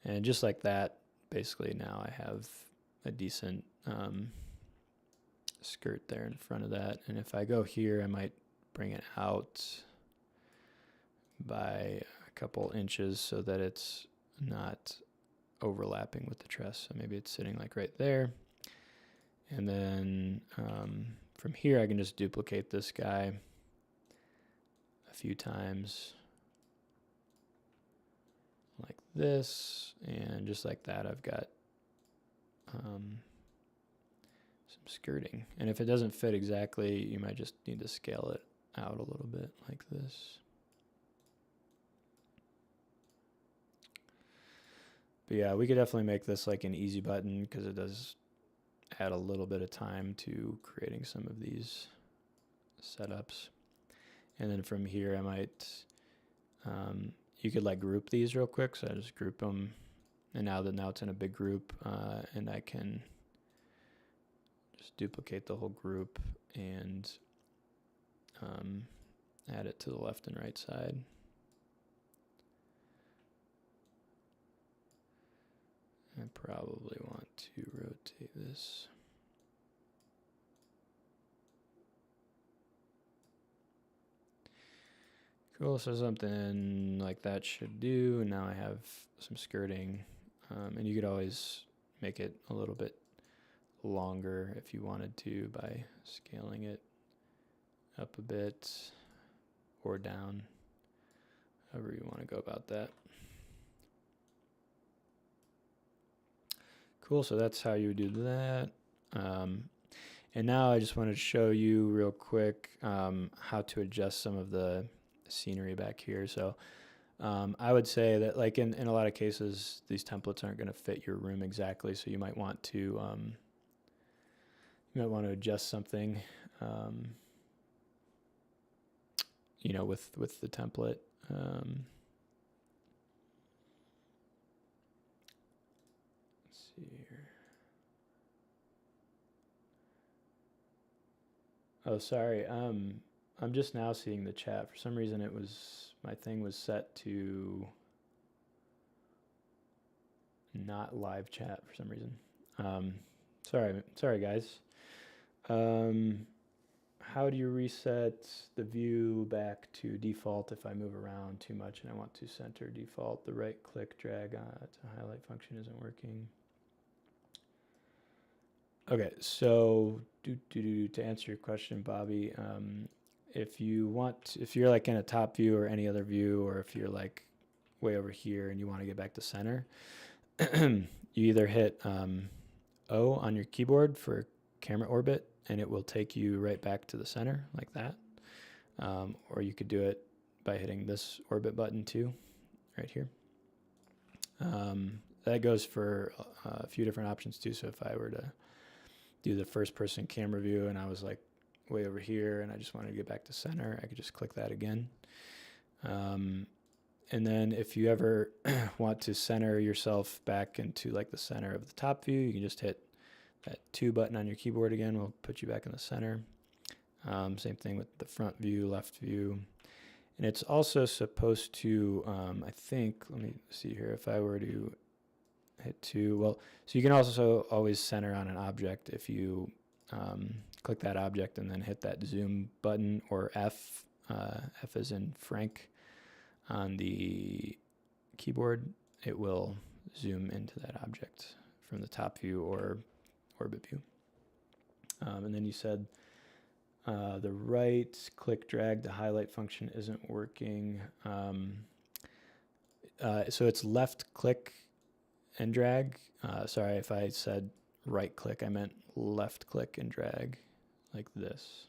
And just like that, basically now I have a decent skirt there in front of that. And if I go here, I might bring it out by a couple inches so that it's not overlapping with the truss. So maybe it's sitting like right there. And then from here, I can just duplicate this guy a few times like this, and just like that I've got some skirting. And if it doesn't fit exactly, you might just need to scale it out a little bit like this. But yeah, we could definitely make this like an easy button because it does add a little bit of time to creating some of these setups. And then from here I might you could like group these real quick, so I just group them, and now it's in a big group, and I can just duplicate the whole group and add it to the left and right side. I probably want to rotate this. Cool, so something like that should do. And now I have some skirting, and you could always make it a little bit longer if you wanted to by scaling it up a bit or down, however you want to go about that. Cool, so that's how you would do that. And now I just wanted to show you real quick how to adjust some of the scenery back here. So I would say that like in a lot of cases, these templates aren't going to fit your room exactly, so you might want to adjust something, you know, with the template. Let's see here. Oh, sorry. I'm just now seeing the chat. For some reason, my thing was set to not live chat for some reason. Sorry guys. How do you reset the view back to default if I move around too much and I want to center default? The right click drag to highlight function isn't working. Okay, so to answer your question, Bobby, if you're like in a top view or any other view, or if you're like way over here and you want to get back to center, you either hit O on your keyboard for camera orbit, and it will take you right back to the center like that. Or you could do it by hitting this orbit button too, right here. That goes for a few different options too. So if I were to do the first person camera view and I was like way over here and I just wanted to get back to center, I could just click that again. And then if you ever want to center yourself back into like the center of the top view, you can just hit that 2 button on your keyboard again. Will put you back in the center. Same thing with the front view, left view. And it's also supposed to, I think, let me see here, if I were to hit 2, well, so you can also always center on an object if you click that object and then hit that zoom button, or F, F as in Frank on the keyboard. It will zoom into that object from the top view or orbit view. And then you said the right click drag to highlight function isn't working. So it's left click and drag. Sorry if I said right click, I meant left click and drag like this.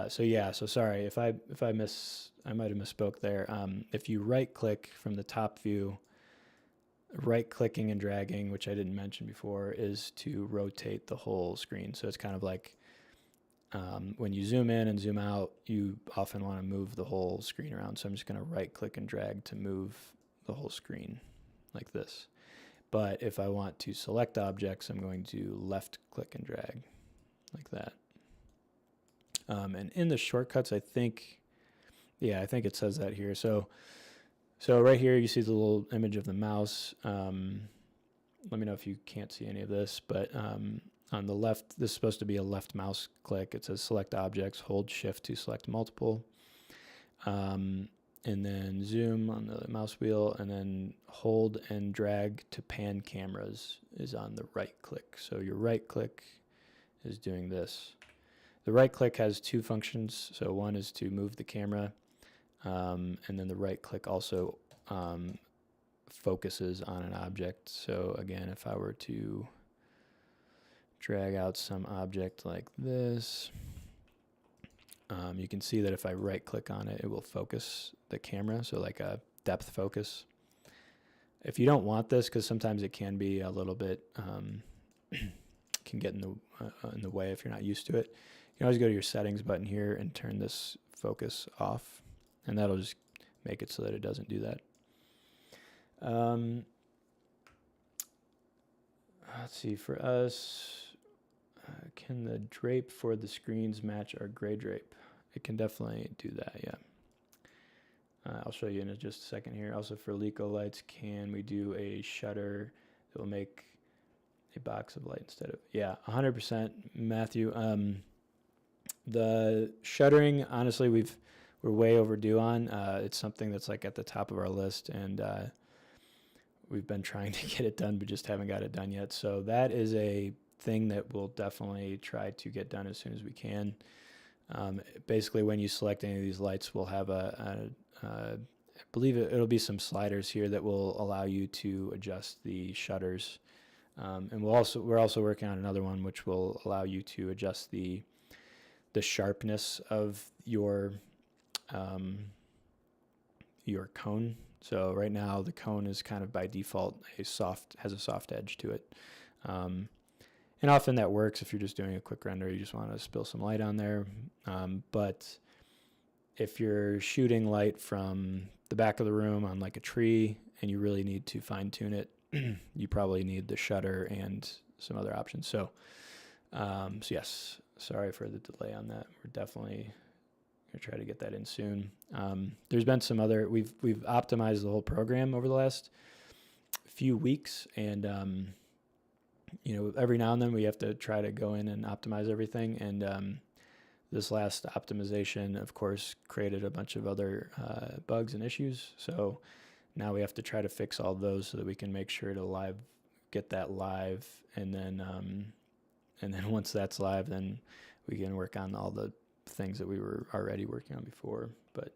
So yeah, so sorry if I might have misspoke there. If you right click from the top view, right clicking and dragging, which I didn't mention before, is to rotate the whole screen. So it's kind of like when you zoom in and zoom out, you often want to move the whole screen around. So I'm just going to right click and drag to move the whole screen like this. But if I want to select objects, I'm going to left click and drag like that. And in the shortcuts, I think it says that here. So right here, you see the little image of the mouse. Let me know if you can't see any of this, but on the left, this is supposed to be a left mouse click. It says select objects, hold shift to select multiple, and then zoom on the mouse wheel, and then hold and drag to pan cameras is on the right click. So your right click is doing this. The right click has two functions. So one is to move the camera, and then the right click also focuses on an object. So again, if I were to drag out some object like this, you can see that if I right click on it, it will focus the camera. So like a depth focus. If you don't want this, because sometimes it can be a little bit, can get in the way if you're not used to it, you can always go to your settings button here and turn this focus off, and that'll just make it so that it doesn't do that. Let's see, for us, can the drape for the screens match our gray drape? It can definitely do that, yeah. I'll show you in just a second here. Also for Leco lights, can we do a shutter that will make a box of light instead of, yeah, 100%, Matthew. The shuttering, honestly, we're way overdue on. It's something that's like at the top of our list, and we've been trying to get it done, but just haven't got it done yet. So that is a thing that we'll definitely try to get done as soon as we can. Basically, when you select any of these lights, we'll have I believe it'll be some sliders here that will allow you to adjust the shutters. And we're also working on another one which will allow you to adjust the sharpness of your cone. So right now the cone is kind of by default has a soft edge to it. And often that works if you're just doing a quick render, you just want to spill some light on there. But if you're shooting light from the back of the room on like a tree and you really need to fine tune it, you probably need the shutter and some other options. So yes, sorry for the delay on that. We're definitely gonna try to get that in soon. There's been some other, we've optimized the whole program over the last few weeks, and every now and then we have to try to go in and optimize everything. And this last optimization, of course, created a bunch of other bugs and issues. So now we have to try to fix all those so that we can make sure to get that live. And then once that's live, then we can work on all the things that we were already working on before. But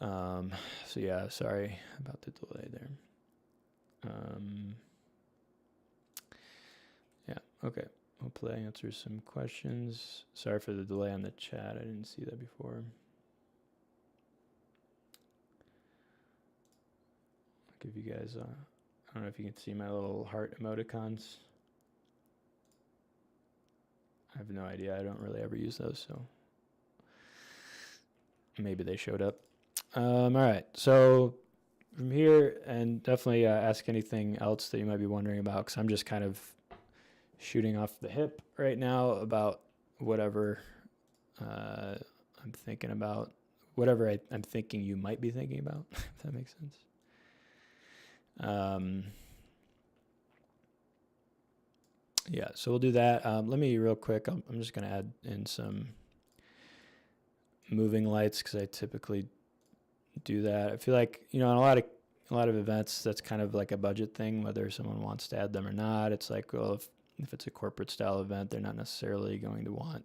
so yeah, sorry about the delay there. Yeah, okay. Hopefully I answer some questions. Sorry for the delay on the chat. I didn't see that before. I'll give you guys, I don't know if you can see my little heart emoticons. I have no idea. I don't really ever use those, so maybe they showed up. All right, so from here, and definitely ask anything else that you might be wondering about, because I'm just kind of shooting off the hip right now about whatever I'm thinking about, whatever I'm thinking you might be thinking about, if that makes sense. Yeah, so we'll do that. Let me real quick, I'm just going to add in some moving lights because I typically do that. I feel like, in a lot of events, that's kind of like a budget thing, whether someone wants to add them or not. It's like, well, if it's a corporate style event, they're not necessarily going to want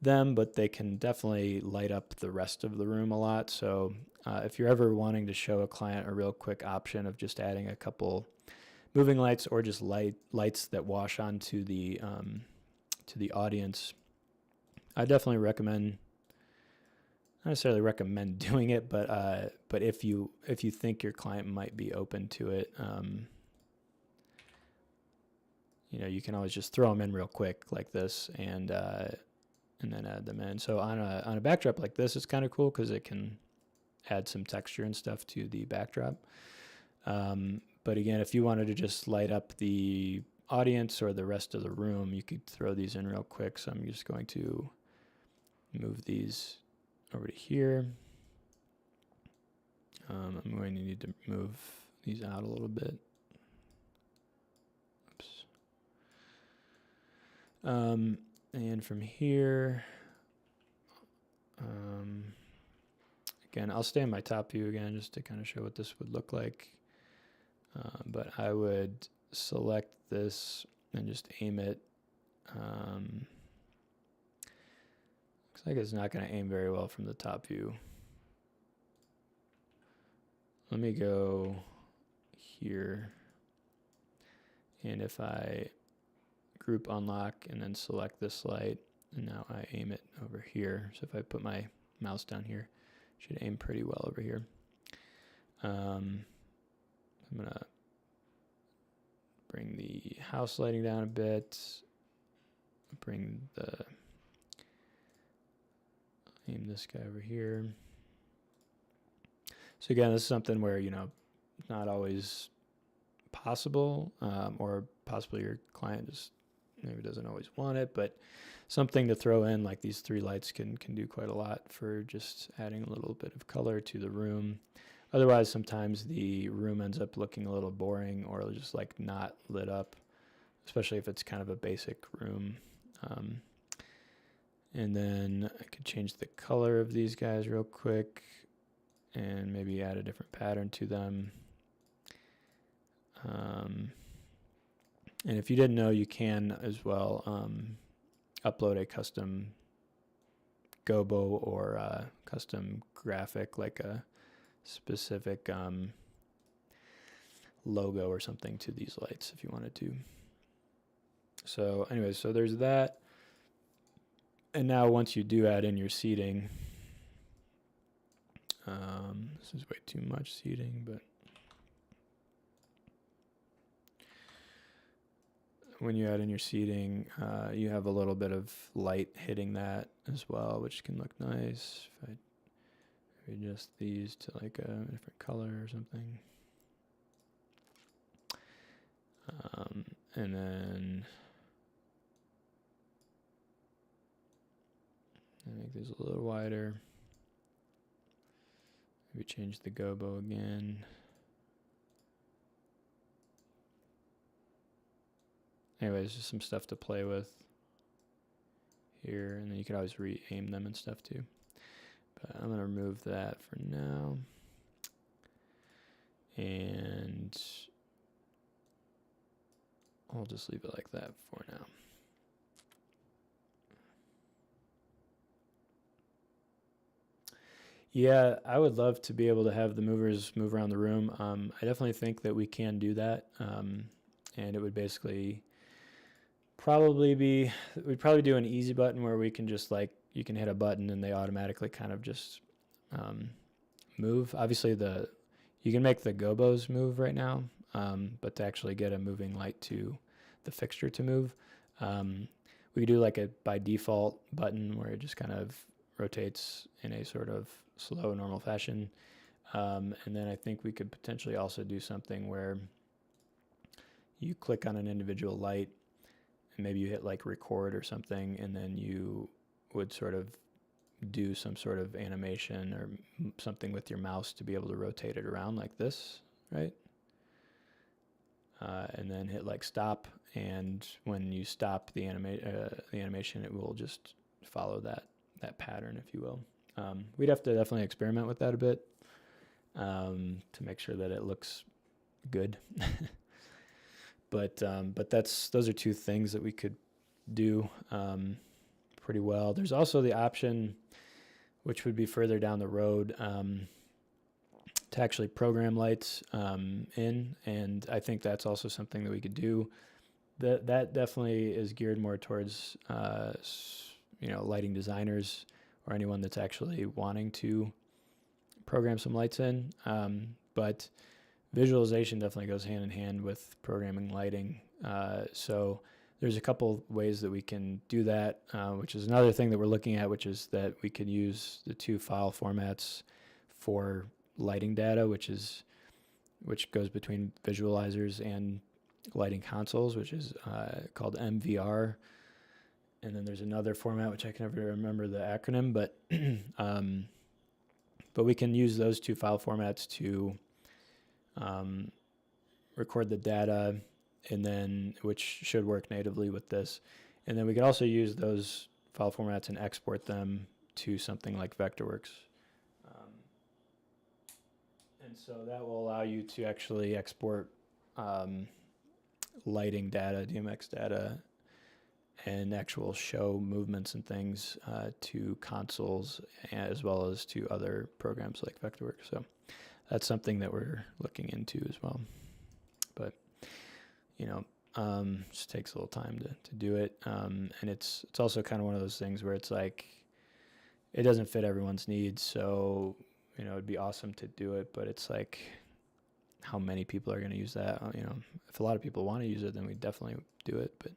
them, but they can definitely light up the rest of the room a lot. So if you're ever wanting to show a client a real quick option of just adding a couple moving lights or just lights that wash onto the to the audience, I definitely recommend. Not necessarily recommend doing it, but if you think your client might be open to it, you can always just throw them in real quick like this, and then add them in. So on a backdrop like this, it's kind of cool because it can add some texture and stuff to the backdrop. But again, if you wanted to just light up the audience or the rest of the room, you could throw these in real quick. So I'm just going to move these over to here. I'm going to need to move these out a little bit. Oops. And from here, again, I'll stay in my top view again just to kind of show what this would look like. But I would select this and just aim it Looks like it's not going to aim very well from the top view. Let me go here. And if I group unlock and then select this light, and now I aim it over here. So if I put my mouse down here, it should aim pretty well over here. I'm going to bring the house lighting down a bit. Aim this guy over here. So again, this is something where, you know, not always possible, or possibly your client just maybe doesn't always want it, but something to throw in, like these 3 lights can do quite a lot for just adding a little bit of color to the room. Otherwise, sometimes the room ends up looking a little boring or just like not lit up, especially if it's kind of a basic room. And then I could change the color of these guys real quick and maybe add a different pattern to them. And if you didn't know, you can as well upload a custom gobo or custom graphic, like a specific logo or something to these lights if you wanted to. So anyways, so there's that. And now once you do add in your seating, this is way too much seating, but when you add in your seating, you have a little bit of light hitting that as well, which can look nice. If I adjust these to like a different color or something. And then I make these a little wider. Maybe change the gobo again. Anyways, just some stuff to play with here, and then you could always re-aim them and stuff too. But I'm going to remove that for now. And I'll just leave it like that for now. Yeah, I would love to be able to have the movers move around the room. I definitely think that we can do that. And it would basically we'd probably do an easy button where we can just like, you can hit a button and they automatically kind of just move. Obviously you can make the gobos move right now, but to actually get a moving light to the fixture to move, we could do like a by default button where it just kind of rotates in a sort of slow, normal fashion. And then I think we could potentially also do something where you click on an individual light and maybe you hit like record or something, and then you would sort of do some sort of animation or something with your mouse to be able to rotate it around like this, right? And then hit like stop, and when you stop the animation, it will just follow that pattern, if you will. We'd have to definitely experiment with that a bit to make sure that it looks good. But those are 2 things that we could do pretty well. There's also the option, which would be further down the road, to actually program lights in, and I think that's also something that we could do. That definitely is geared more towards lighting designers or anyone that's actually wanting to program some lights in. But visualization definitely goes hand in hand with programming lighting. So there's a couple ways that we can do that, which is another thing that we're looking at, which is that we could use the 2 file formats for lighting data, which goes between visualizers and lighting consoles, which is called MVR. And then there's another format, which I can never remember the acronym, but we can use those 2 file formats to record the data, and then which should work natively with this. And then we can also use those file formats and export them to something like Vectorworks. And so that will allow you to actually export lighting data, DMX data, and actual show movements and things to consoles as well as to other programs like Vectorworks. So that's something that we're looking into as well. But just takes a little time to do it, and it's also kind of one of those things where it's like it doesn't fit everyone's needs. So it'd be awesome to do it, but it's like how many people are going to use that? If a lot of people want to use it, then we definitely do it. But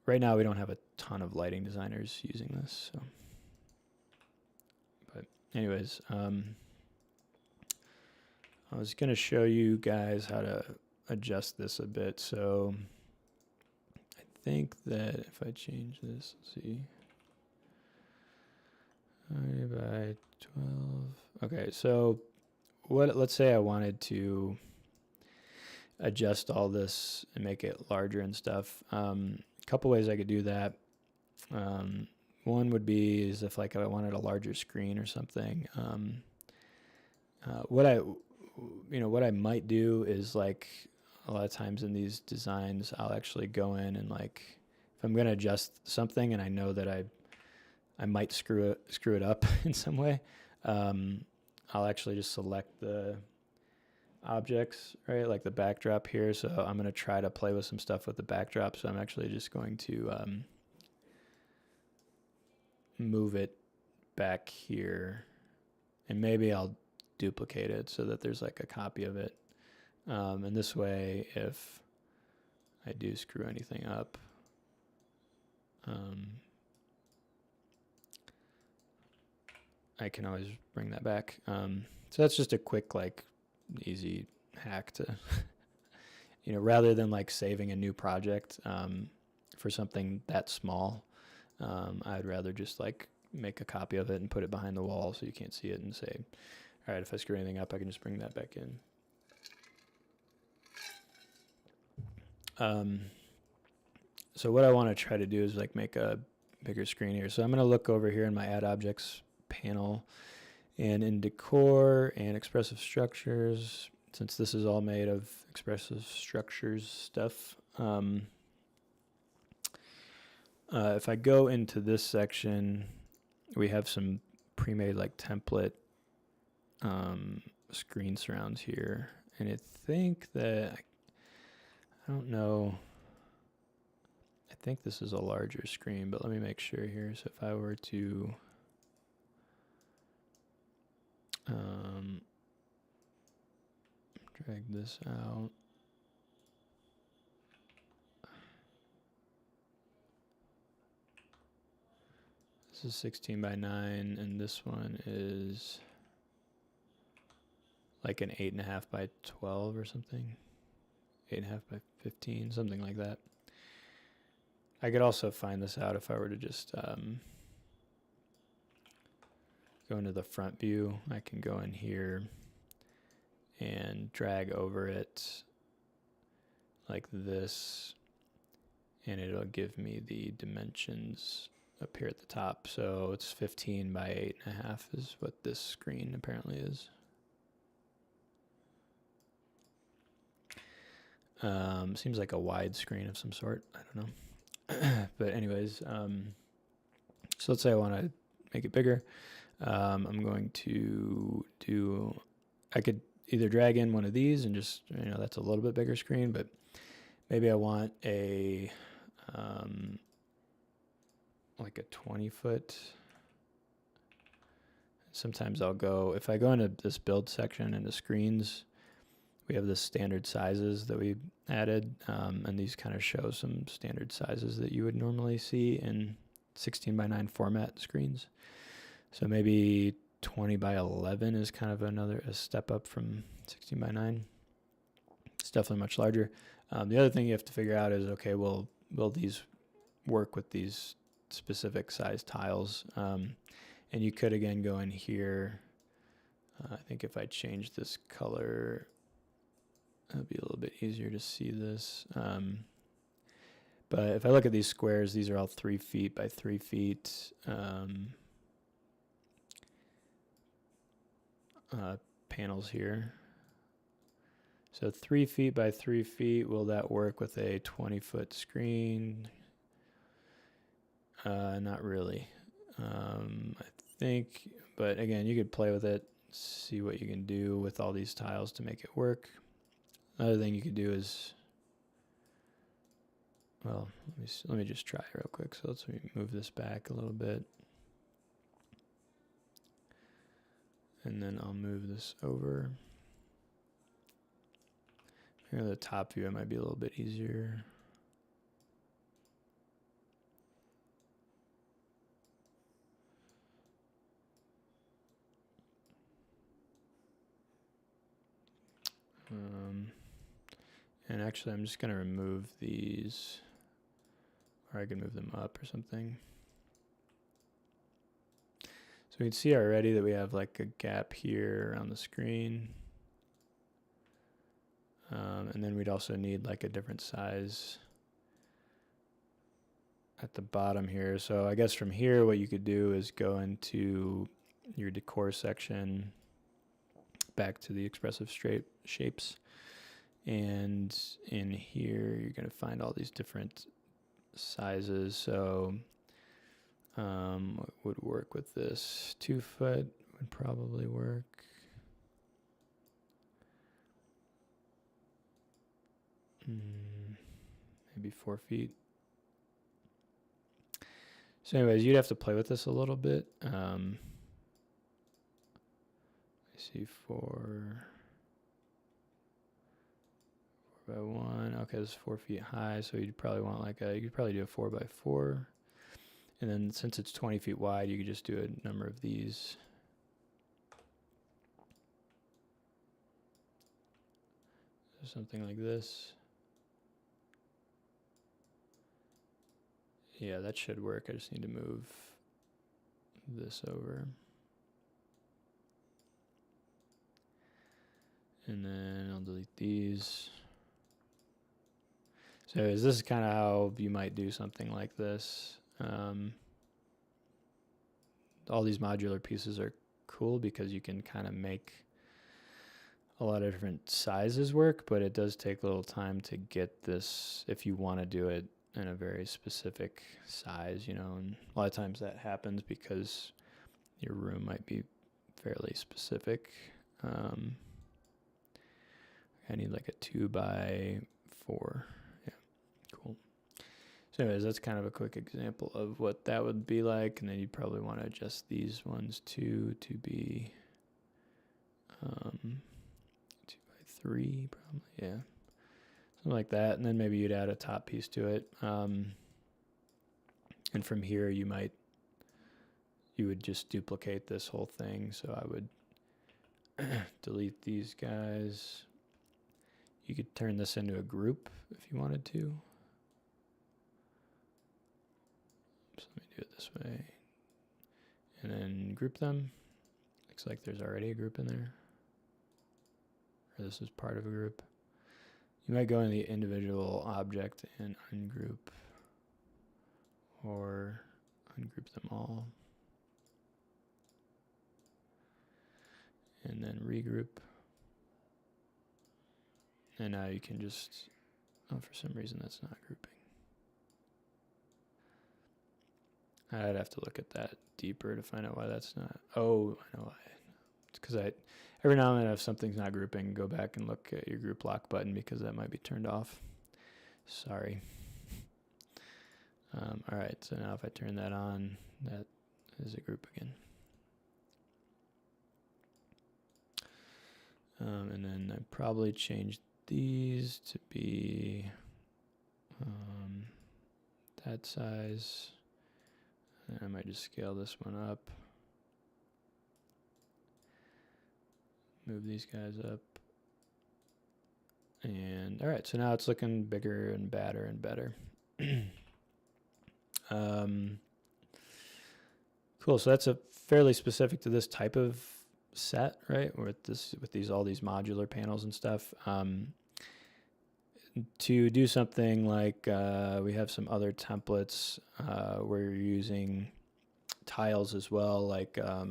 right now we don't have a ton of lighting designers using this. So, but anyways, I was going to show you guys how to adjust this a bit. So I think that if I change this, let's see, by 12. Okay, so let's say I wanted to adjust all this and make it larger and stuff. A couple ways I could do that. One would be is if like I wanted a larger screen or something. What I might do is like a lot of times in these designs, I'll actually go in and like if I'm going to adjust something and I know that I might screw it up in some way, I'll actually just select the objects, right? Like the backdrop here. So I'm going to try to play with some stuff with the backdrop. So I'm actually just going to move it back here, and maybe I'll duplicate it so that there's like a copy of it. And this way, if I do screw anything up, I can always bring that back. So that's just a quick, like, easy hack to, rather than like saving a new project for something that small, I'd rather just like make a copy of it and put it behind the wall so you can't see it and say, all right, if I screw anything up, I can just bring that back in. So what I want to try to do is like make a bigger screen here. So I'm going to look over here in my Add Objects panel, and in Decor and Expressive Structures, since this is all made of Expressive Structures stuff, if I go into this section, we have some pre-made like template screen surrounds here, and I think that I don't know. I think this is a larger screen, but let me make sure here. So if I were to drag this out, this is 16 by 9, and this one is like an 8.5 by 12 or something. 8.5 by 15, something like that. I could also find this out if I were to just go into the front view. I can go in here and drag over it like this, and it'll give me the dimensions up here at the top. So it's 15 by 8.5 is what this screen apparently is. Seems like a wide screen of some sort. I don't know. But anyways, so let's say I want to make it bigger. I'm going to do, I could either drag in one of these and just, that's a little bit bigger screen, but maybe I want a, like a 20-foot. Sometimes I'll go, if I go into this build section into screens, we have the standard sizes that we added, and these kind of show some standard sizes that you would normally see in 16 by 9 format screens. So maybe 20 by 11 is kind of a step up from 16 by 9. It's definitely much larger. The other thing you have to figure out is, okay, will these work with these specific size tiles? And you could, again, go in here. I think if I change this color, it'll be a little bit easier to see this. But if I look at these squares, these are all 3 feet by 3 feet. Panels here. So 3 feet by 3 feet, will that work with a 20-foot screen? Not really. I think, but again, you could play with it, see what you can do with all these tiles to make it work. Another thing you could do is, well, let me just try real quick. So let's move this back a little bit. And then I'll move this over. Here, the top view, it might be a little bit easier. And actually, I'm just going to remove these, or I can move them up or something. So we can see already that we have like a gap here around the screen. And then we'd also need like a different size at the bottom here. So I guess from here, what you could do is go into your decor section, back to the expressive shapes. And in here, you're going to find all these different sizes. So what would work with this? 2 foot would probably work. Maybe 4 feet. So anyways, you'd have to play with this a little bit. I see 4 by 1. Okay, this is 4 feet high, so you'd probably want like you could probably do a 4 by 4. And then since it's 20 feet wide, you could just do a number of these. So something like this. Yeah, that should work. I just need to move this over. And then I'll delete these. So this is kind of how you might do something like this. All these modular pieces are cool because you can kind of make a lot of different sizes work, but it does take a little time to get this if you want to do it in a very specific size, you know, and a lot of times that happens because your room might be fairly specific. I need like a 2 by 4. Yeah, cool. So anyways, that's kind of a quick example of what that would be like, and then you'd probably want to adjust these ones too to be 2 by 3, probably, yeah. Something like that, and then maybe you'd add a top piece to it. And from here, you would just duplicate this whole thing. So I would delete these guys. You could turn this into a group if you wanted to. So let me do it this way. And then group them. Looks like there's already a group in there. Or this is part of a group. You might go in the individual object and ungroup, or ungroup them all. And then regroup. And now you can just, oh, for some reason that's not grouping. I'd have to look at that deeper to find out why that's not. Oh, I know why. It's because every now and then if something's not grouping, go back and look at your group lock button because that might be turned off. Sorry. All right, so now if I turn that on, that is a group again. And then I probably changed these to be that size. And I might just scale this one up. Move these guys up. And all right, so now it's looking bigger and badder and better. Cool, so that's a fairly specific to this type of set, right? With all these modular panels and stuff. To do something like we have some other templates where you're using tiles as well, like what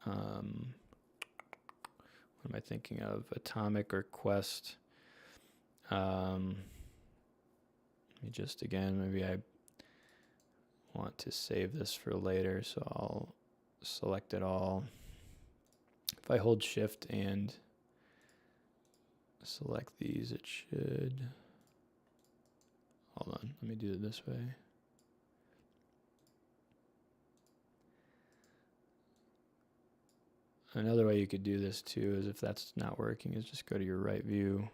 am I thinking of? Atomic or Quest. Let me just again, maybe I want to save this for later, so I'll select it all. If I hold shift and select these, it should, hold on, let me do it this way. Another way you could do this too is if that's not working is just go to your right view,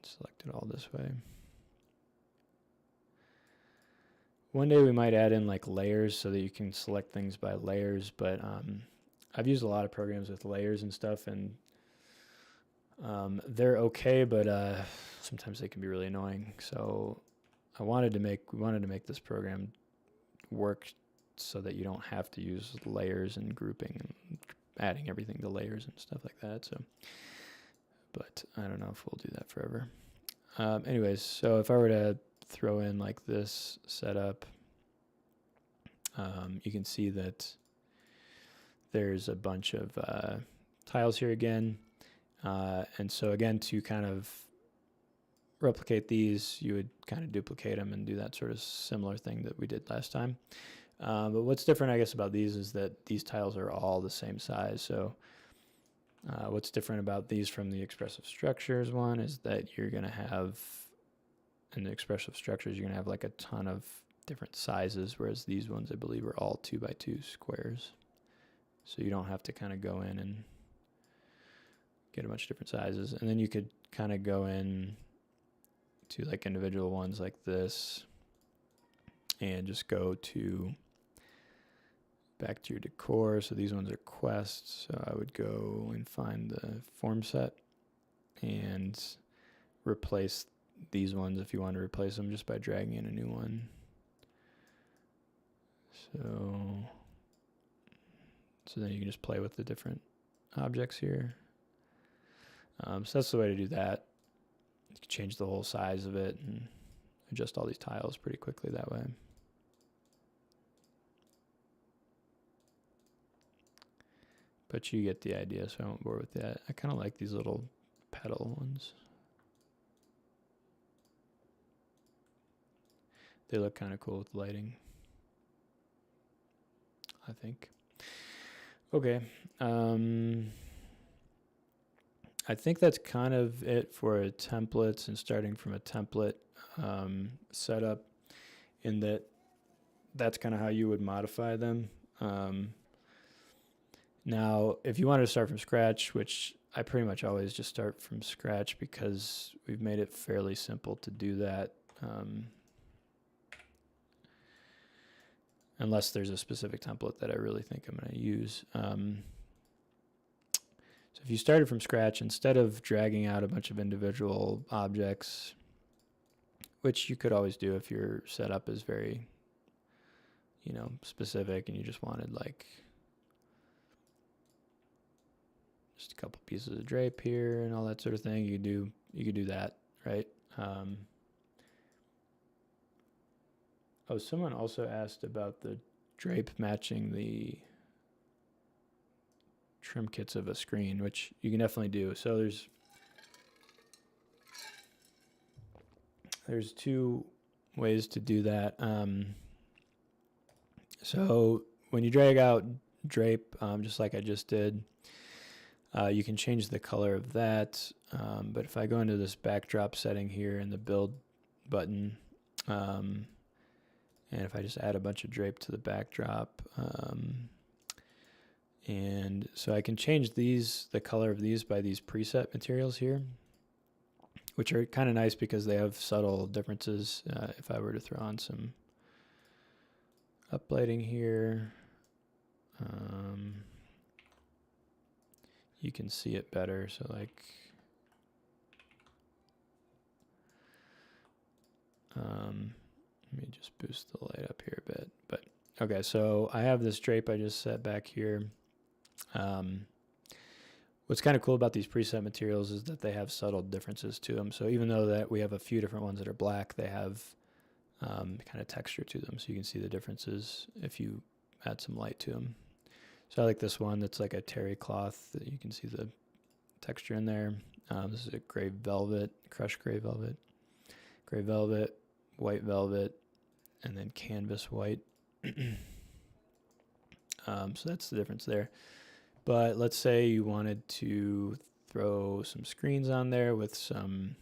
select it all this way. One day we might add in like layers so that you can select things by layers, but I've used a lot of programs with layers and stuff, and they're okay, but sometimes they can be really annoying. So we wanted to make this program work so that you don't have to use layers and grouping and adding everything to layers and stuff like that. So, but I don't know if we'll do that forever. Anyways, so if I were to throw in like this setup, you can see that there's a bunch of tiles here again. And so again, to kind of replicate these, you would kind of duplicate them and do that sort of similar thing that we did last time. But what's different, I guess, about these is that these tiles are all the same size. So what's different about these from the expressive structures one is that you're going to have, in the expressive structures, you're going to have like a ton of different sizes, whereas these ones, I believe, are all 2x2 squares. So you don't have to kind of go in and get a bunch of different sizes. And then you could kind of go in to like individual ones like this and just go to back to your decor. So these ones are quests. So I would go and find the form set and replace these ones if you want to replace them just by dragging in a new one. So then you can just play with the different objects here. So that's the way to do that. You can change the whole size of it and adjust all these tiles pretty quickly that way. But you get the idea, so I won't bore with that. I kind of like these little pedal ones. They look kind of cool with lighting, I think. Okay. I think that's kind of it for templates and starting from a template setup, in that that's kind of how you would modify them. Now, if you wanted to start from scratch, which I pretty much always just start from scratch because we've made it fairly simple to do that, unless there's a specific template that I really think I'm going to use. So if you started from scratch, instead of dragging out a bunch of individual objects, which you could always do if your setup is very, specific and you just wanted like just a couple pieces of drape here and all that sort of thing, you could do that, right? Oh, someone also asked about the drape matching the trim kits of a screen, which you can definitely do. So there's two ways to do that. So when you drag out drape, just like I just did, you can change the color of that. But if I go into this backdrop setting here in the build button, and if I just add a bunch of drape to the backdrop, and so I can change the color of these by these preset materials here, which are kind of nice because they have subtle differences. If I were to throw on some uplighting here, you can see it better. So like, let me just boost the light up here a bit. But okay, so I have this drape I just set back here. What's kind of cool about these preset materials is that they have subtle differences to them. So even though that we have a few different ones that are black, they have kind of texture to them. So you can see the differences if you add some light to them. So I like this one that's like a terry cloth that you can see the texture in there. This is a gray velvet, crushed gray velvet, white velvet, and then canvas white. So that's the difference there. But let's say you wanted to throw some screens on there with some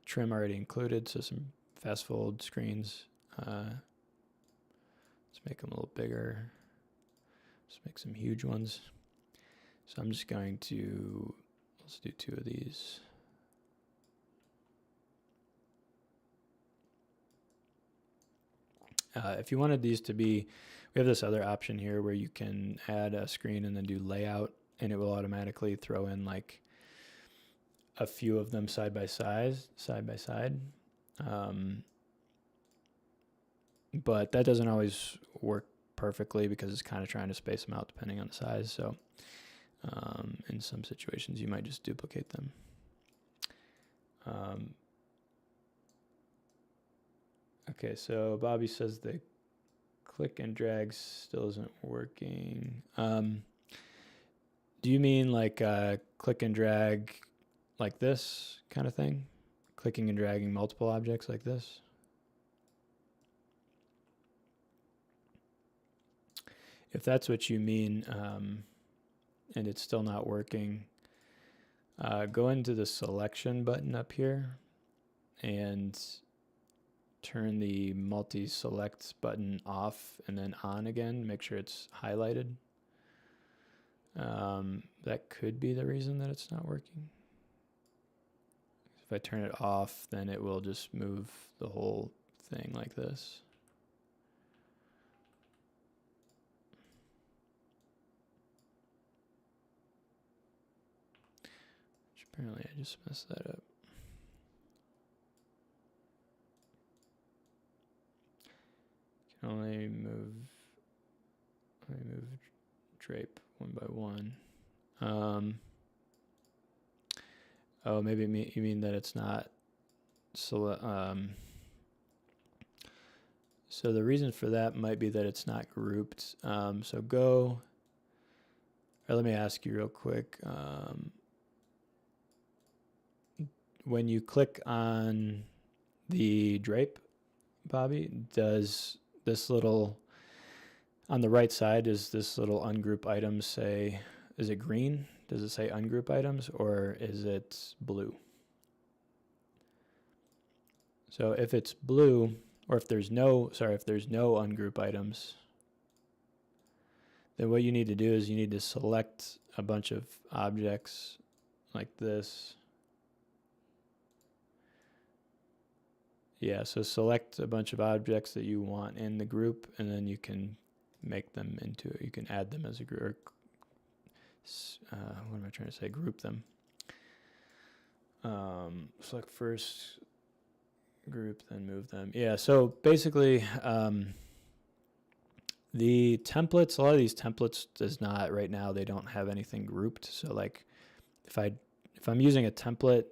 trim already included, so some fast fold screens. Let's make them a little bigger. Let's make some huge ones. So I'm just going to, let's do 2 of these. If you wanted these to be, we have this other option here where you can add a screen and then do layout, and it will automatically throw in like a few of them side by side. But that doesn't always work perfectly because it's kind of trying to space them out depending on the size. So in some situations, you might just duplicate them. Okay, so Bobby says the click and drag still isn't working. Do you mean like click and drag like this kind of thing? Clicking and dragging multiple objects like this? If that's what you mean, and it's still not working, go into the selection button up here and turn the multi-select button off and then on again. Make sure it's highlighted. That could be the reason that it's not working. If I turn it off, then it will just move the whole thing like this. Which apparently I just messed that up. Can only move drape one by one. Oh, maybe you mean that it's not. So the reason for that might be that it's not grouped. So go. Or let me ask you real quick. When you click on the drape, Bobby, does this little, on the right side, does this little ungroup items say, is it green? Does it say ungroup items, or is it blue? So if it's blue, or if there's no ungroup items, then what you need to do is you need to select a bunch of objects like this. Yeah, so select a bunch of objects that you want in the group, and then you can make them into, you can add them as a group, or what am I trying to say? Group them. Select first, group, then move them. Yeah, so basically, the templates, a lot of these templates does not, right now, they don't have anything grouped. So like, if I'm using a template,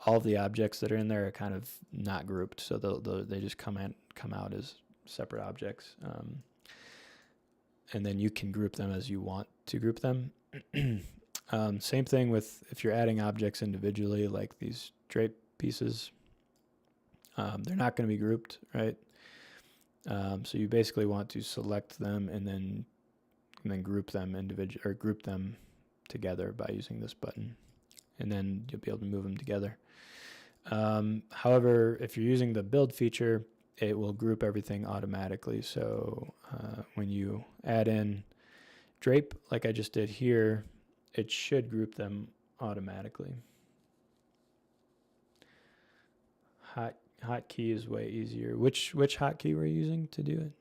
all of the objects that are in there are kind of not grouped, so they just come out as separate objects, and then you can group them as you want to group them. Same thing with if you're adding objects individually, like these drape pieces. They're not going to be grouped, right? So you basically want to select them and then group them or group them together by using this button, and then you'll be able to move them together. However, if you're using the build feature, it will group everything automatically. So when you add in drape, like I just did here, it should group them automatically. Hotkey is way easier. Which hotkey were you using to do it?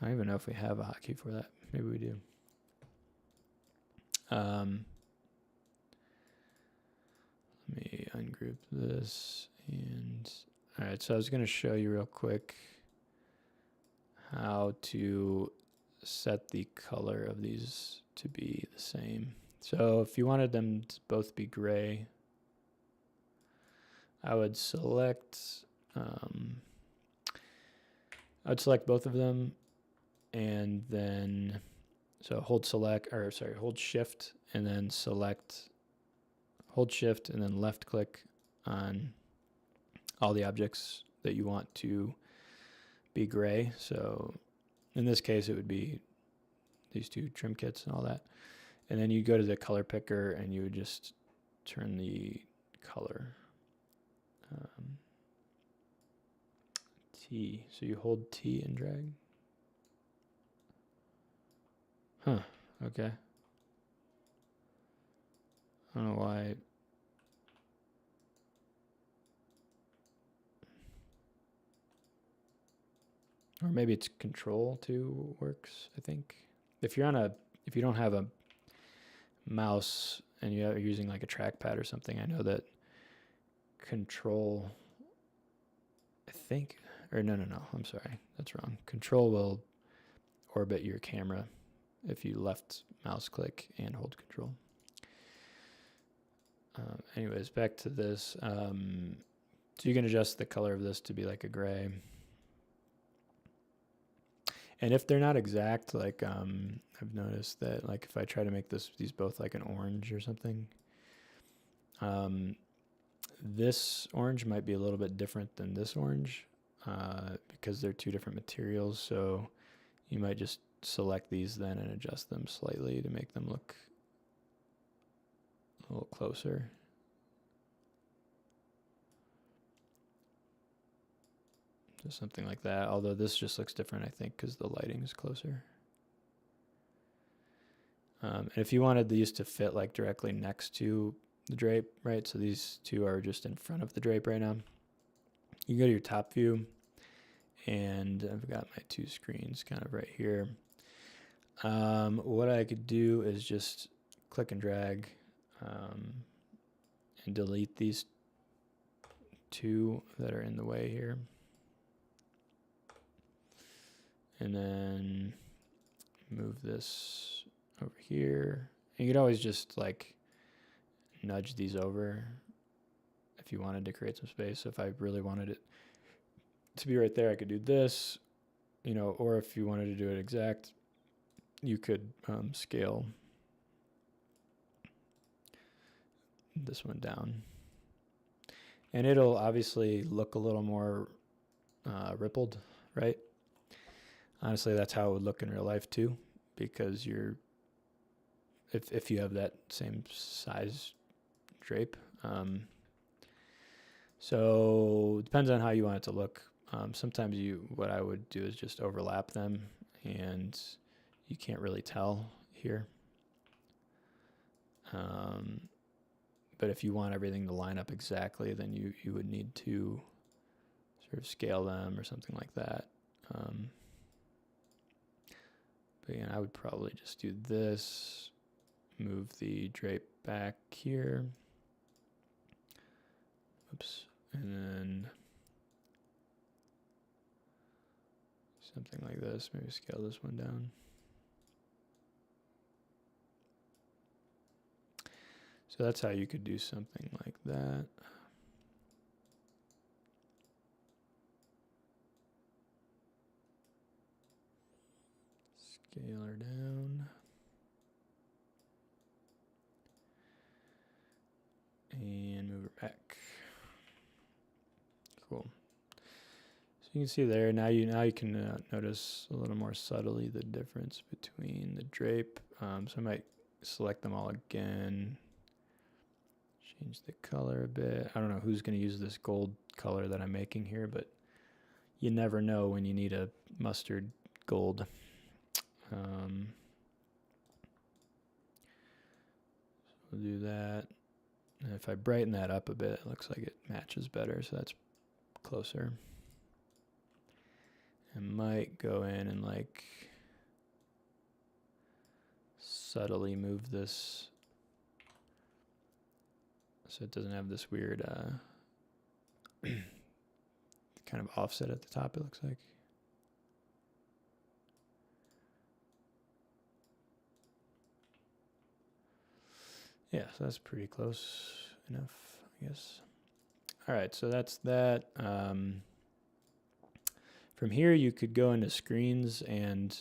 I don't even know if we have a hotkey for that. Maybe we do. Let me ungroup this. And all right, so I was going to show you real quick how to set the color of these to be the same. So if you wanted them to both be gray, I would select both of them, and then So hold shift and then hold shift and then left click on all the objects that you want to be gray. So in this case, it would be these two trim kits and all that. And then you go to the color picker and you would just turn the color. T. So you hold T and drag. Huh. Okay. I don't know why. Or maybe it's Control 2 works, I think. If you don't have a mouse and you're using like a trackpad or something, I know that Control, I think, or no, I'm sorry, that's wrong. Control will orbit your camera if you left mouse click and hold Control. Anyways, back to this. So you can adjust the color of this to be like a gray. And if they're not exact, like I've noticed that like if I try to make these both like an orange or something, this orange might be a little bit different than this orange because they're two different materials. So you might just select these then and adjust them slightly to make them look a little closer. Just something like that, although this just looks different, I think, because the lighting is closer. And if you wanted these to fit like directly next to the drape, right? So these two are just in front of the drape right now. You can go to your top view, and I've got my two screens kind of right here. What I could do is just click and drag and delete these two that are in the way here. And then move this over here. And you could always just like nudge these over if you wanted to create some space. So if I really wanted it to be right there, I could do this, you know, or if you wanted to do it exact, you could scale this one down. And it'll obviously look a little more rippled, right? Honestly, that's how it would look in real life too, because if you have that same size drape. So it depends on how you want it to look. Sometimes what I would do is just overlap them, and you can't really tell here. But if you want everything to line up exactly, then you would need to sort of scale them or something like that. But again, I would probably just do this, move the drape back here. Oops. And then something like this, maybe scale this one down. So that's how you could do something like that. Scale her down. And move her back. Cool. So you can see there, now you can notice a little more subtly the difference between the drape. So I might select them all again. Change the color a bit. I don't know who's going to use this gold color that I'm making here, but you never know when you need a mustard gold. So we'll do that. And if I brighten that up a bit, it looks like it matches better, so that's closer. I might go in and like subtly move this so it doesn't have this weird kind of offset at the top, it looks like. Yeah, so that's pretty close enough, I guess. All right, so that's that. From here, you could go into screens and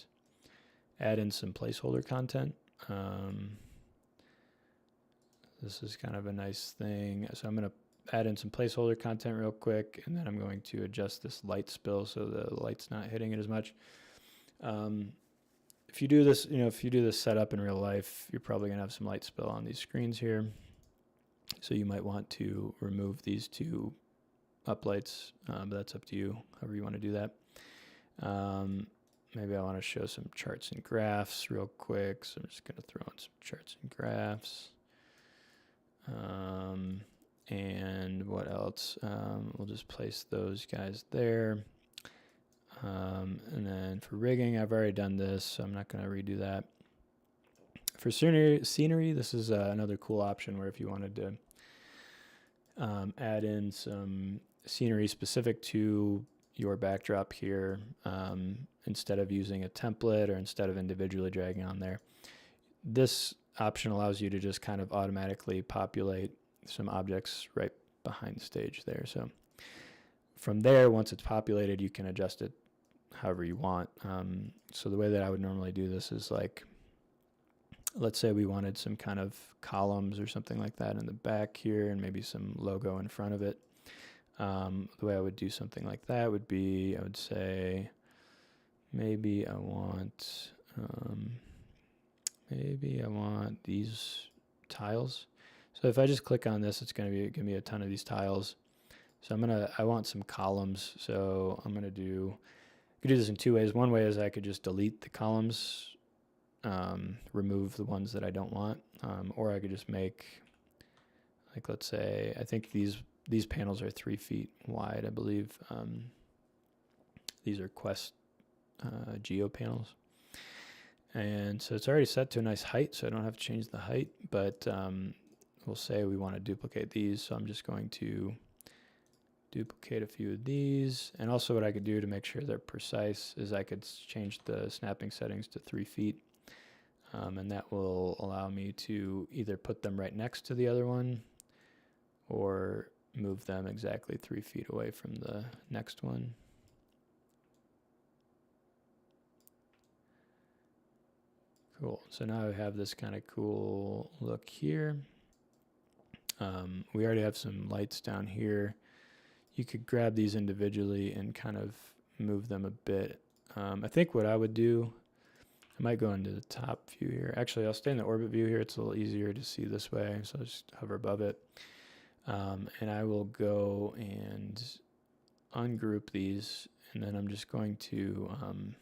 add in some placeholder content. This is kind of a nice thing. So I'm going to add in some placeholder content real quick, and then I'm going to adjust this light spill so the light's not hitting it as much. If you do this, if you do this setup in real life, you're probably going to have some light spill on these screens here. So you might want to remove these two uplights, but that's up to you, however you want to do that. Maybe I want to show some charts and graphs real quick. So I'm just going to throw in some charts and graphs. And what else? We'll just place those guys there. And then for rigging, I've already done this, so I'm not going to redo that. For scenery, this is another cool option where if you wanted to add in some scenery specific to your backdrop here, instead of using a template or instead of individually dragging on there, this option allows you to just kind of automatically populate some objects right behind the stage there. So from there, once it's populated, you can adjust it however you want. So the way that I would normally do this is like, let's say we wanted some kind of columns or something like that in the back here and maybe some logo in front of it. The way I would do something like that would be, I would say, maybe I want these tiles. So if I just click on this, it's going to give me a ton of these tiles. So I want some columns. So I could do this in two ways. One way is I could just delete the columns, remove the ones that I don't want, or I could just make, like, let's say, I think these panels are 3 feet wide, I believe. These are Quest Geo panels. And so it's already set to a nice height, so I don't have to change the height, but we'll say we want to duplicate these, so I'm just going to duplicate a few of these. And also what I could do to make sure they're precise is I could change the snapping settings to 3 feet, and that will allow me to either put them right next to the other one or move them exactly 3 feet away from the next one. Cool. So now I have this kind of cool look here. We already have some lights down here. You could grab these individually and kind of move them a bit. I think what I would do, I might go into the top view here. Actually, I'll stay in the orbit view here. It's a little easier to see this way. So I'll just hover above it. And I will go and ungroup these. And then I'm just going to... I'm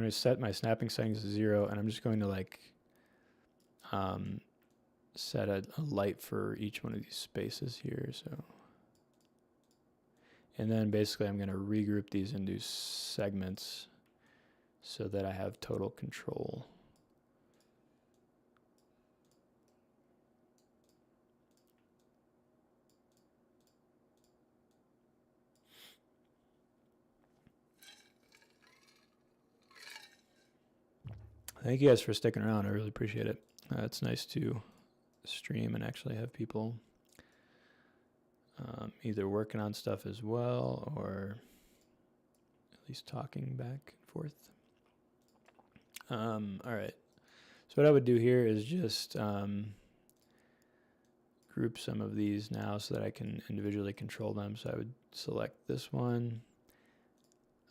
going to set my snapping settings to 0, and I'm just going to set a light for each one of these spaces here. And then basically I'm going to regroup these into segments so that I have total control. Thank you guys for sticking around. I really appreciate it. It's nice to stream and actually have people either working on stuff as well or at least talking back and forth. All right. So what I would do here is just group some of these now so that I can individually control them. So I would select this one.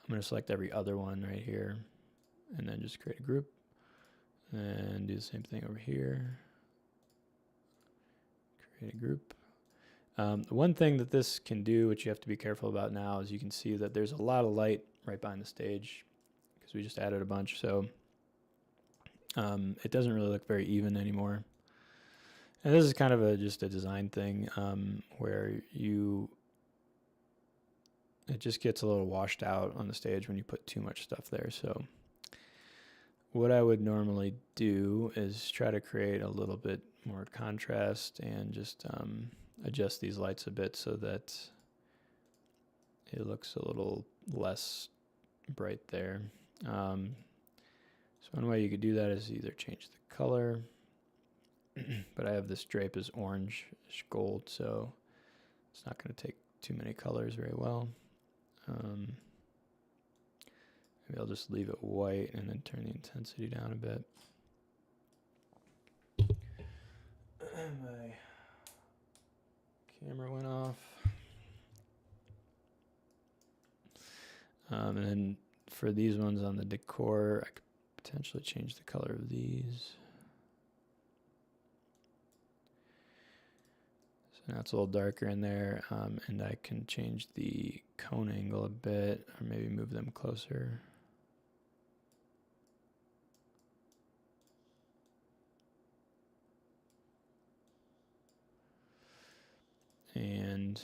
I'm going to select every other one right here and then just create a group. And do the same thing over here. Create a group. The one thing that this can do, which you have to be careful about now, is you can see that there's a lot of light right behind the stage because we just added a bunch. So it doesn't really look very even anymore. And this is kind of just a design thing where it just gets a little washed out on the stage when you put too much stuff there. So what I would normally do is try to create a little bit more contrast and just adjust these lights a bit so that it looks a little less bright there. So one way you could do that is either change the color, but I have this drape as orange-ish gold, so it's not going to take too many colors very well. Maybe I'll just leave it white and then turn the intensity down a bit. My camera went off. And then for these ones on the decor, I could potentially change the color of these. So now it's a little darker in there, and I can change the cone angle a bit, or maybe move them closer. And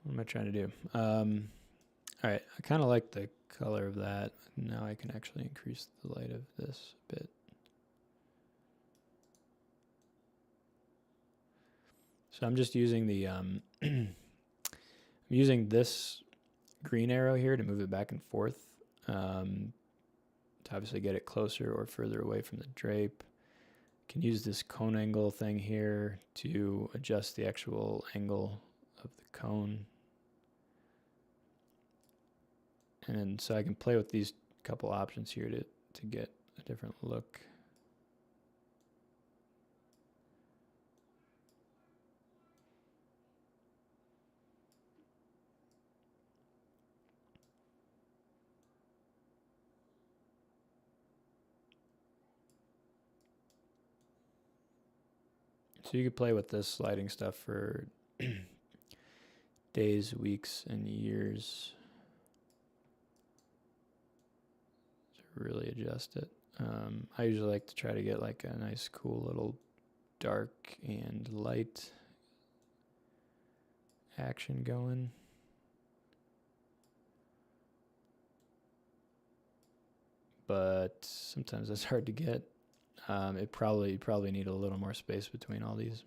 what am I trying to do? All right, I kind of like the color of that. Now I can actually increase the light of this a bit. So I'm just using the I'm using this green arrow here to move it back and forth, to obviously get it closer or further away from the drape. Can use this cone angle thing here to adjust the actual angle of the cone. And then, so I can play with these couple options here to get a different look. So you could play with this lighting stuff for days, weeks, and years to really adjust it. I usually like to try to get like a nice, cool little dark and light action going. But sometimes that's hard to get. You probably need a little more space between all these.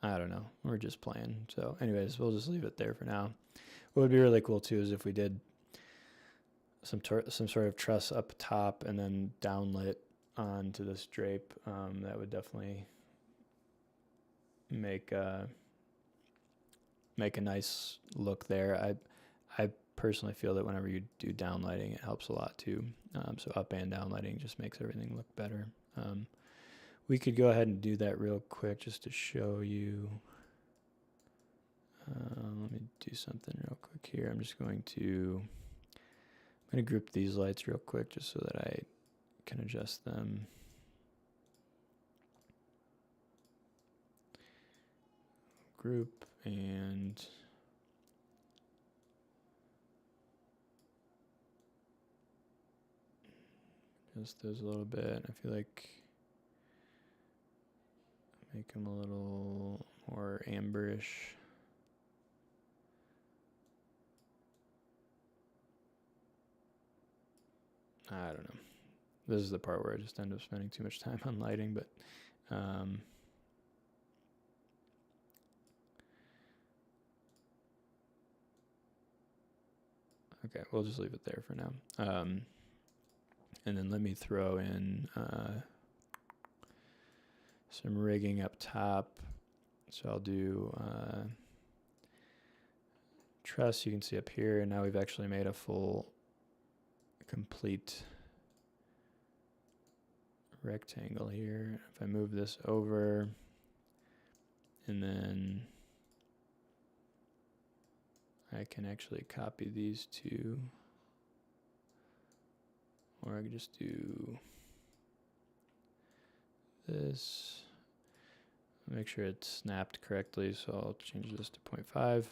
I don't know. We're just playing. So anyways, we'll just leave it there for now. What would be really cool too is if we did some sort of truss up top and then downlit onto this drape. That would definitely make a nice look there. I personally feel that whenever you do downlighting, it helps a lot too. So up and downlighting just makes everything look better. We could go ahead and do that real quick just to show you. Let me do something real quick here. I'm going to group these lights real quick just so that I can adjust them. Group and adjust those a little bit. I feel like make them a little more amberish. I don't know. This is the part where I just end up spending too much time on lighting, but okay, we'll just leave it there for now. And then let me throw in some rigging up top. So I'll do truss, you can see up here, and now we've actually made a full complete rectangle here. If I move this over and then I can actually copy these two, or I could just do this, make sure it's snapped correctly, so I'll change this to 0.5.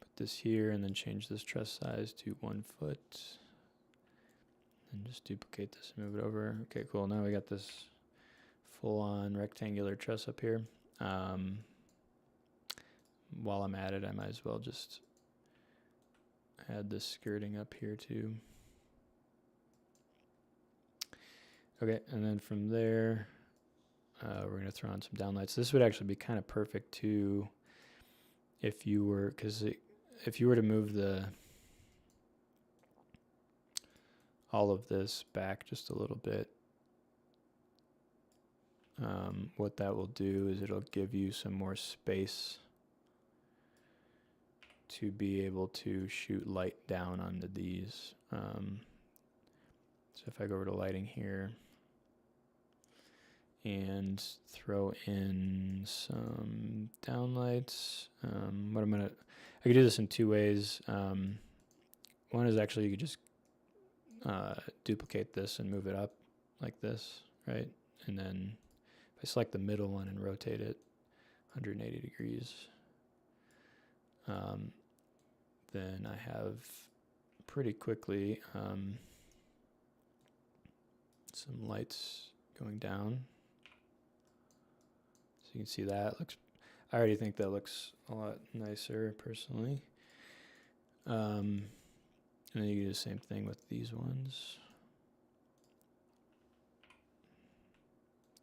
Put this here and then change this truss size to 1 foot. And just duplicate this and move it over. Okay, cool. Now we got this full-on rectangular truss up here. While I'm at it, I might as well just add this skirting up here too. Okay, and then from there, we're going to throw on some downlights. This would actually be kind of perfect too if you were, because if you were to move all of this back just a little bit, what that will do is it'll give you some more space to be able to shoot light down onto these. So if I go over to lighting here and throw in some downlights, I could do this in two ways. One is actually you could just duplicate this and move it up like this, right? And then if I select the middle one and rotate it 180 degrees, then I have pretty quickly some lights going down. So you can see that looks, I already think that looks a lot nicer personally. And then you do the same thing with these ones.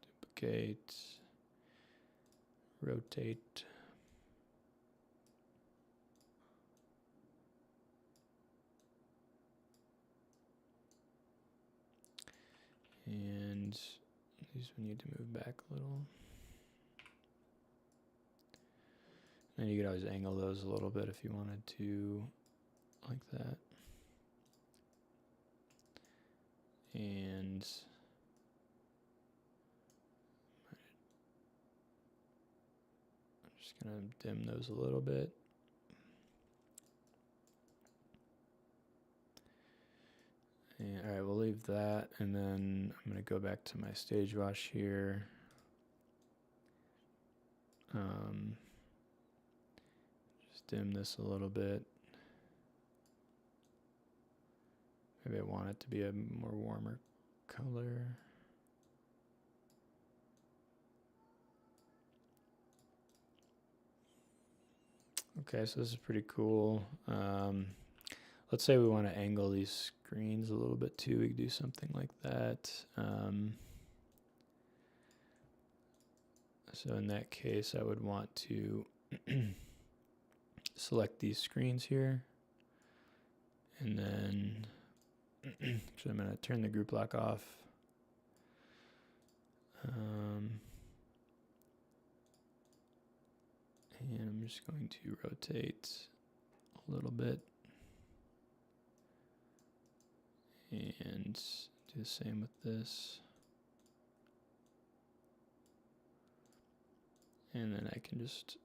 Duplicate, rotate. And these we need to move back a little. And you could always angle those a little bit if you wanted to, like that. And I'm just gonna dim those a little bit. And, all right, we'll leave that, and then I'm gonna go back to my stage wash here. Just dim this a little bit. Maybe I want it to be a more warmer color. Okay, so this is pretty cool. Let's say we want to angle these screens a little bit too. We could do something like that. So in that case, I would want to select these screens here. And then actually I'm going to turn the group lock off. And I'm just going to rotate a little bit. And do the same with this. And then I can just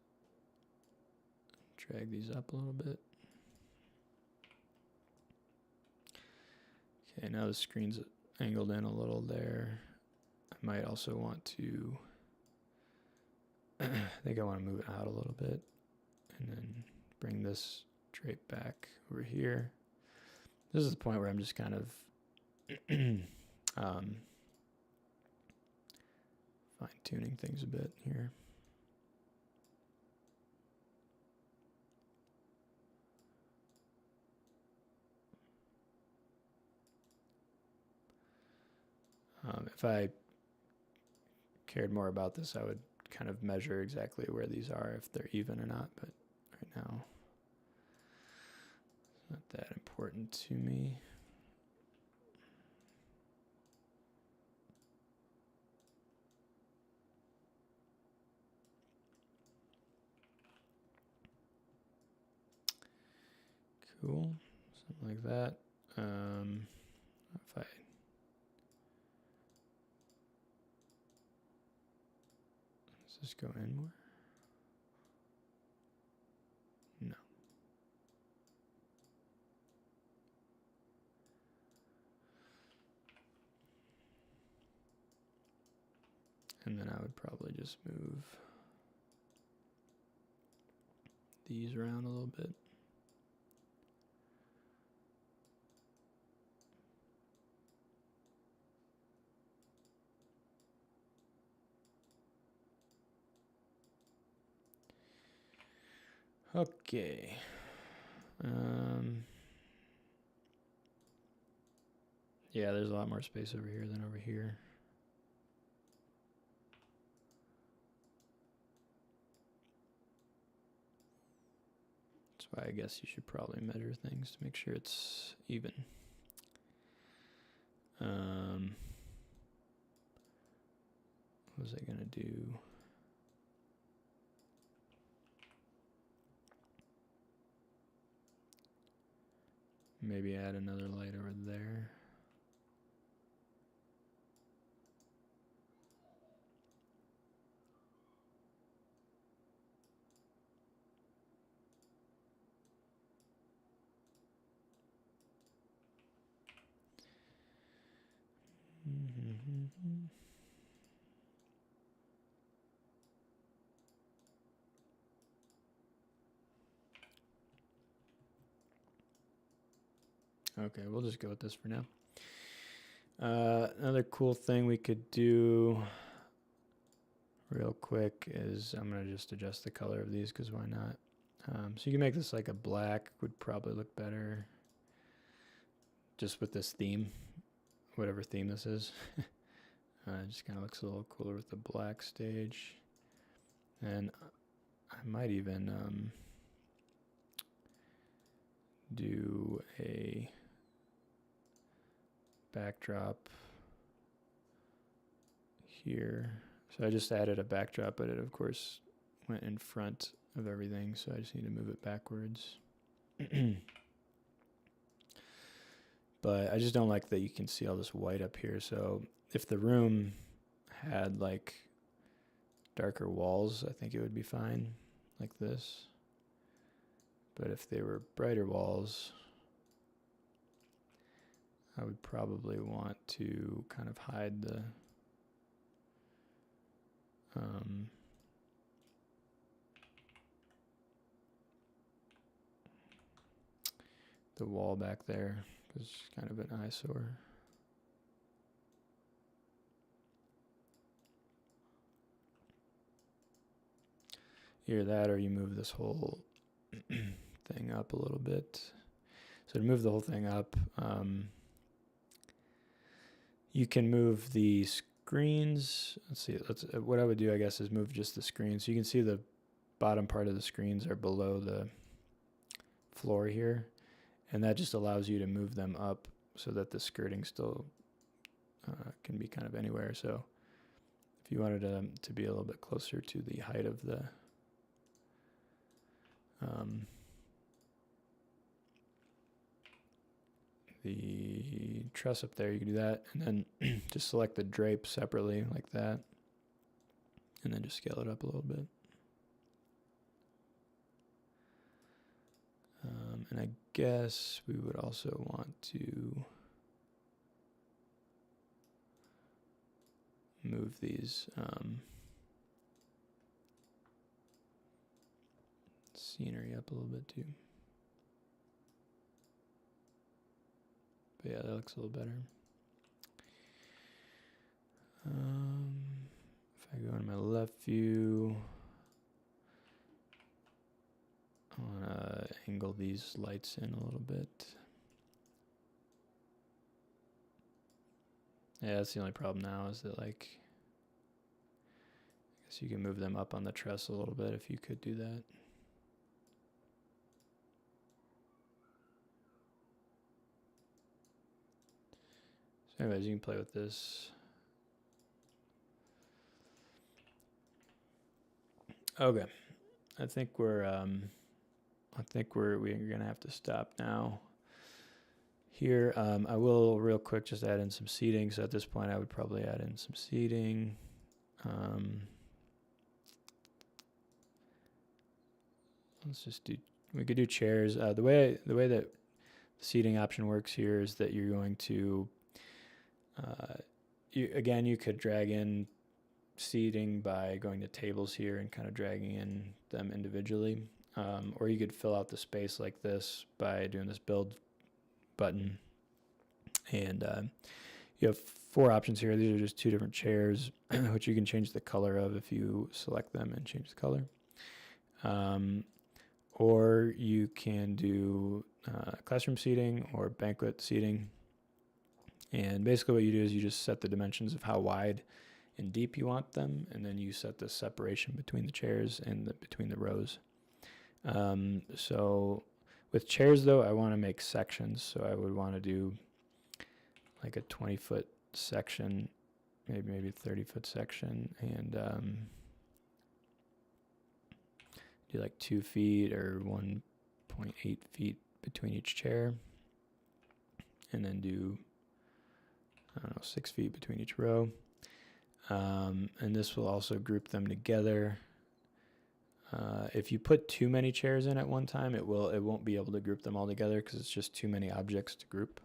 drag these up a little bit. Okay, now the screen's angled in a little there. I might also want to, I think I want to move it out a little bit and then bring this drape back over here. This is the point where I'm just kind of fine-tuning things a bit here. If I cared more about this, I would kind of measure exactly where these are, if they're even or not, but right now it's not that important to me. Cool, something like that. If I does this go in more? No. And then I would probably just move these around a little bit. Okay. Yeah, there's a lot more space over here than over here. That's why I guess you should probably measure things to make sure it's even. What was I gonna do? Maybe add another light over there. Okay, we'll just go with this for now. Another cool thing we could do real quick is I'm going to just adjust the color of these because why not? So you can make this like a black, would probably look better just with this theme, whatever theme this is. It just kind of looks a little cooler with the black stage. And I might even do a backdrop here. So I just added a backdrop, but it of course went in front of everything, so I just need to move it backwards. But I just don't like that you can see all this white up here. So if the room had like darker walls, I think it would be fine, like this. But if they were brighter walls, I would probably want to kind of hide the wall back there, because it's kind of an eyesore. Either that or you move this whole thing up a little bit. So to move the whole thing up, you can move the screens. Let's see, what I would do, I guess, is move just the screens. So you can see the bottom part of the screens are below the floor here. And that just allows you to move them up so that the skirting still can be kind of anywhere. So if you wanted to be a little bit closer to the height of the truss up there, you can do that. And then just select the drape separately like that. And then just scale it up a little bit. And I guess we would also want to move these scenery up a little bit too. But yeah, that looks a little better. If I go in my left view, I want to angle these lights in a little bit. Yeah, that's the only problem now is that, like, I guess you can move them up on the truss a little bit if you could do that. So anyways, you can play with this. Okay, I think we're gonna have to stop now. Here, I will real quick just add in some seating. So at this point, I would probably add in some seating. Let's just do. We could do chairs. The way that the seating option works here is that you're going to. You could drag in seating by going to tables here and kind of dragging in them individually. Or you could fill out the space like this by doing this build button. And you have 4 options here. These are just 2 different chairs, which you can change the color of if you select them and change the color. Or you can do classroom seating or banquet seating. And basically what you do is you just set the dimensions of how wide and deep you want them, and then you set the separation between the chairs and between the rows. So with chairs though, I want to make sections. So I would want to do like a 20-foot section, maybe 30-foot section, and do like 2 feet or 1.8 feet between each chair, and then do, I don't know, 6 feet between each row. And this will also group them together. If you put too many chairs in at one time, it won't be able to group them all together because it's just too many objects to group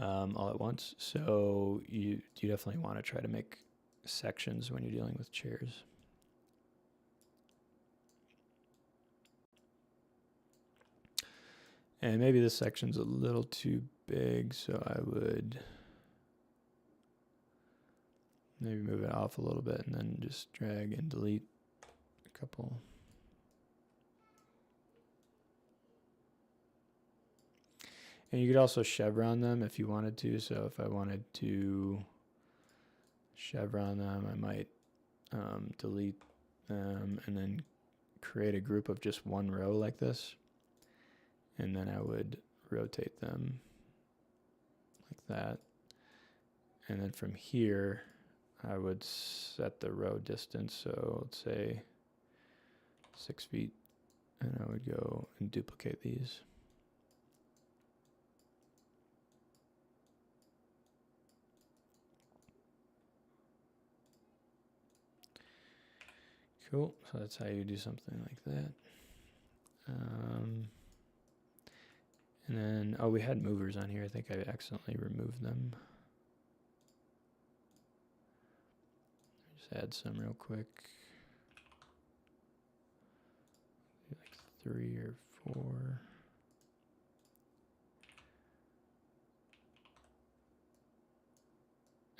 all at once. So you definitely want to try to make sections when you're dealing with chairs. And maybe this section's a little too big, so I would maybe move it off a little bit and then just drag and delete a couple. And you could also chevron them if you wanted to. So if I wanted to chevron them, I might delete them and then create a group of just one row like this. And then I would rotate them like that. And then from here, I would set the row distance. So let's say 6 feet, and I would go and duplicate these. Cool, so that's how you do something like that. And then, oh, we had movers on here. I think I accidentally removed them. Just add some real quick. Like 3 or 4.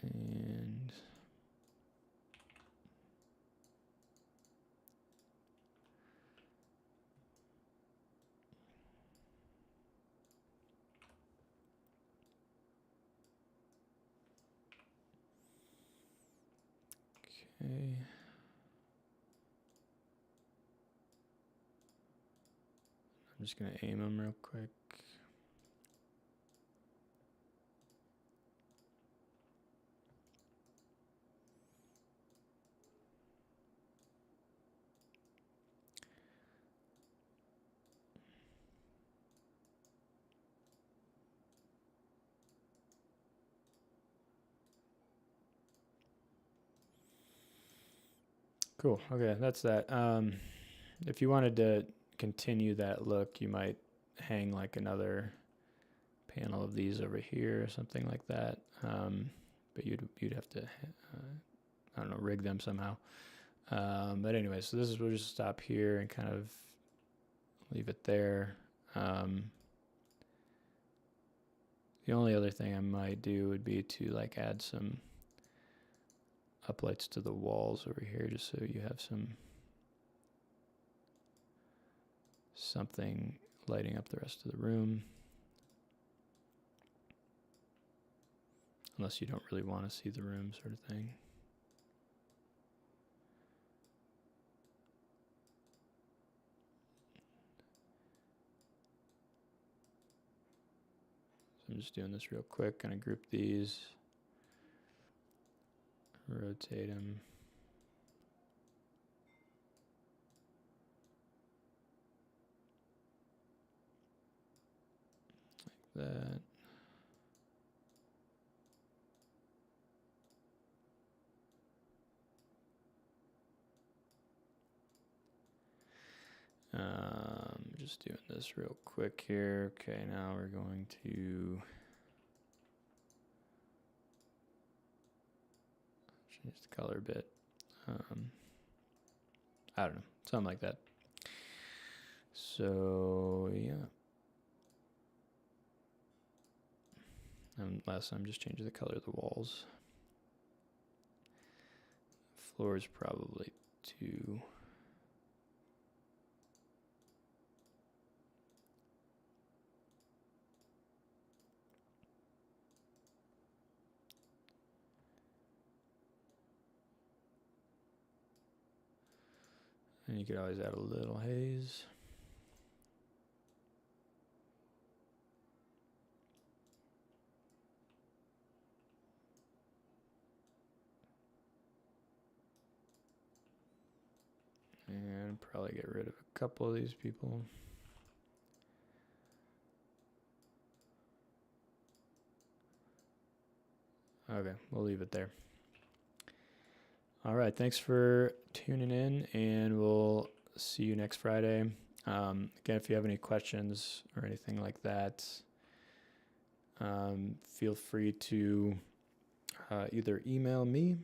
And okay. I'm just going to aim them real quick. Cool. Okay, that's that. If you wanted to continue that look, you might hang like another panel of these over here or something like that. But you'd have to, I don't know, rig them somehow. But anyway, so we'll just stop here and kind of leave it there. The only other thing I might do would be to like add some uplights to the walls over here, just so you have something lighting up the rest of the room. Unless you don't really want to see the room, sort of thing. So I'm just doing this real quick. Gonna group these, rotate them. Like that. Just doing this real quick here. Okay, now we're going to change the color a bit. I don't know, something like that. So yeah. And last time, just change the color of the walls. Floor is probably 2. And you could always add a little haze. And probably get rid of a couple of these people. Okay, we'll leave it there. All right, thanks for tuning in, and we'll see you next Friday. Again, if you have any questions or anything like that, feel free to either email me,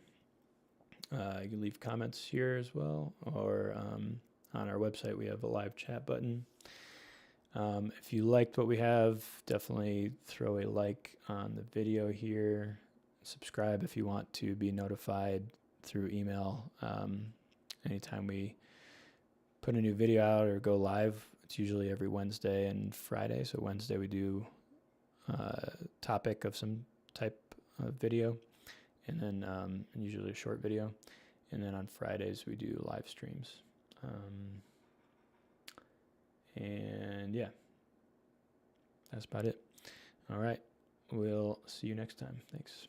you can leave comments here as well, or on our website we have a live chat button. If you liked what we have, definitely throw a like on the video here. Subscribe if you want to be notified through email anytime we put a new video out or go live. It's usually every Wednesday and Friday. So Wednesday we do a topic of some type of video, and then usually a short video. And then on Fridays we do live streams. And yeah, that's about it. All right, we'll see you next time. Thanks.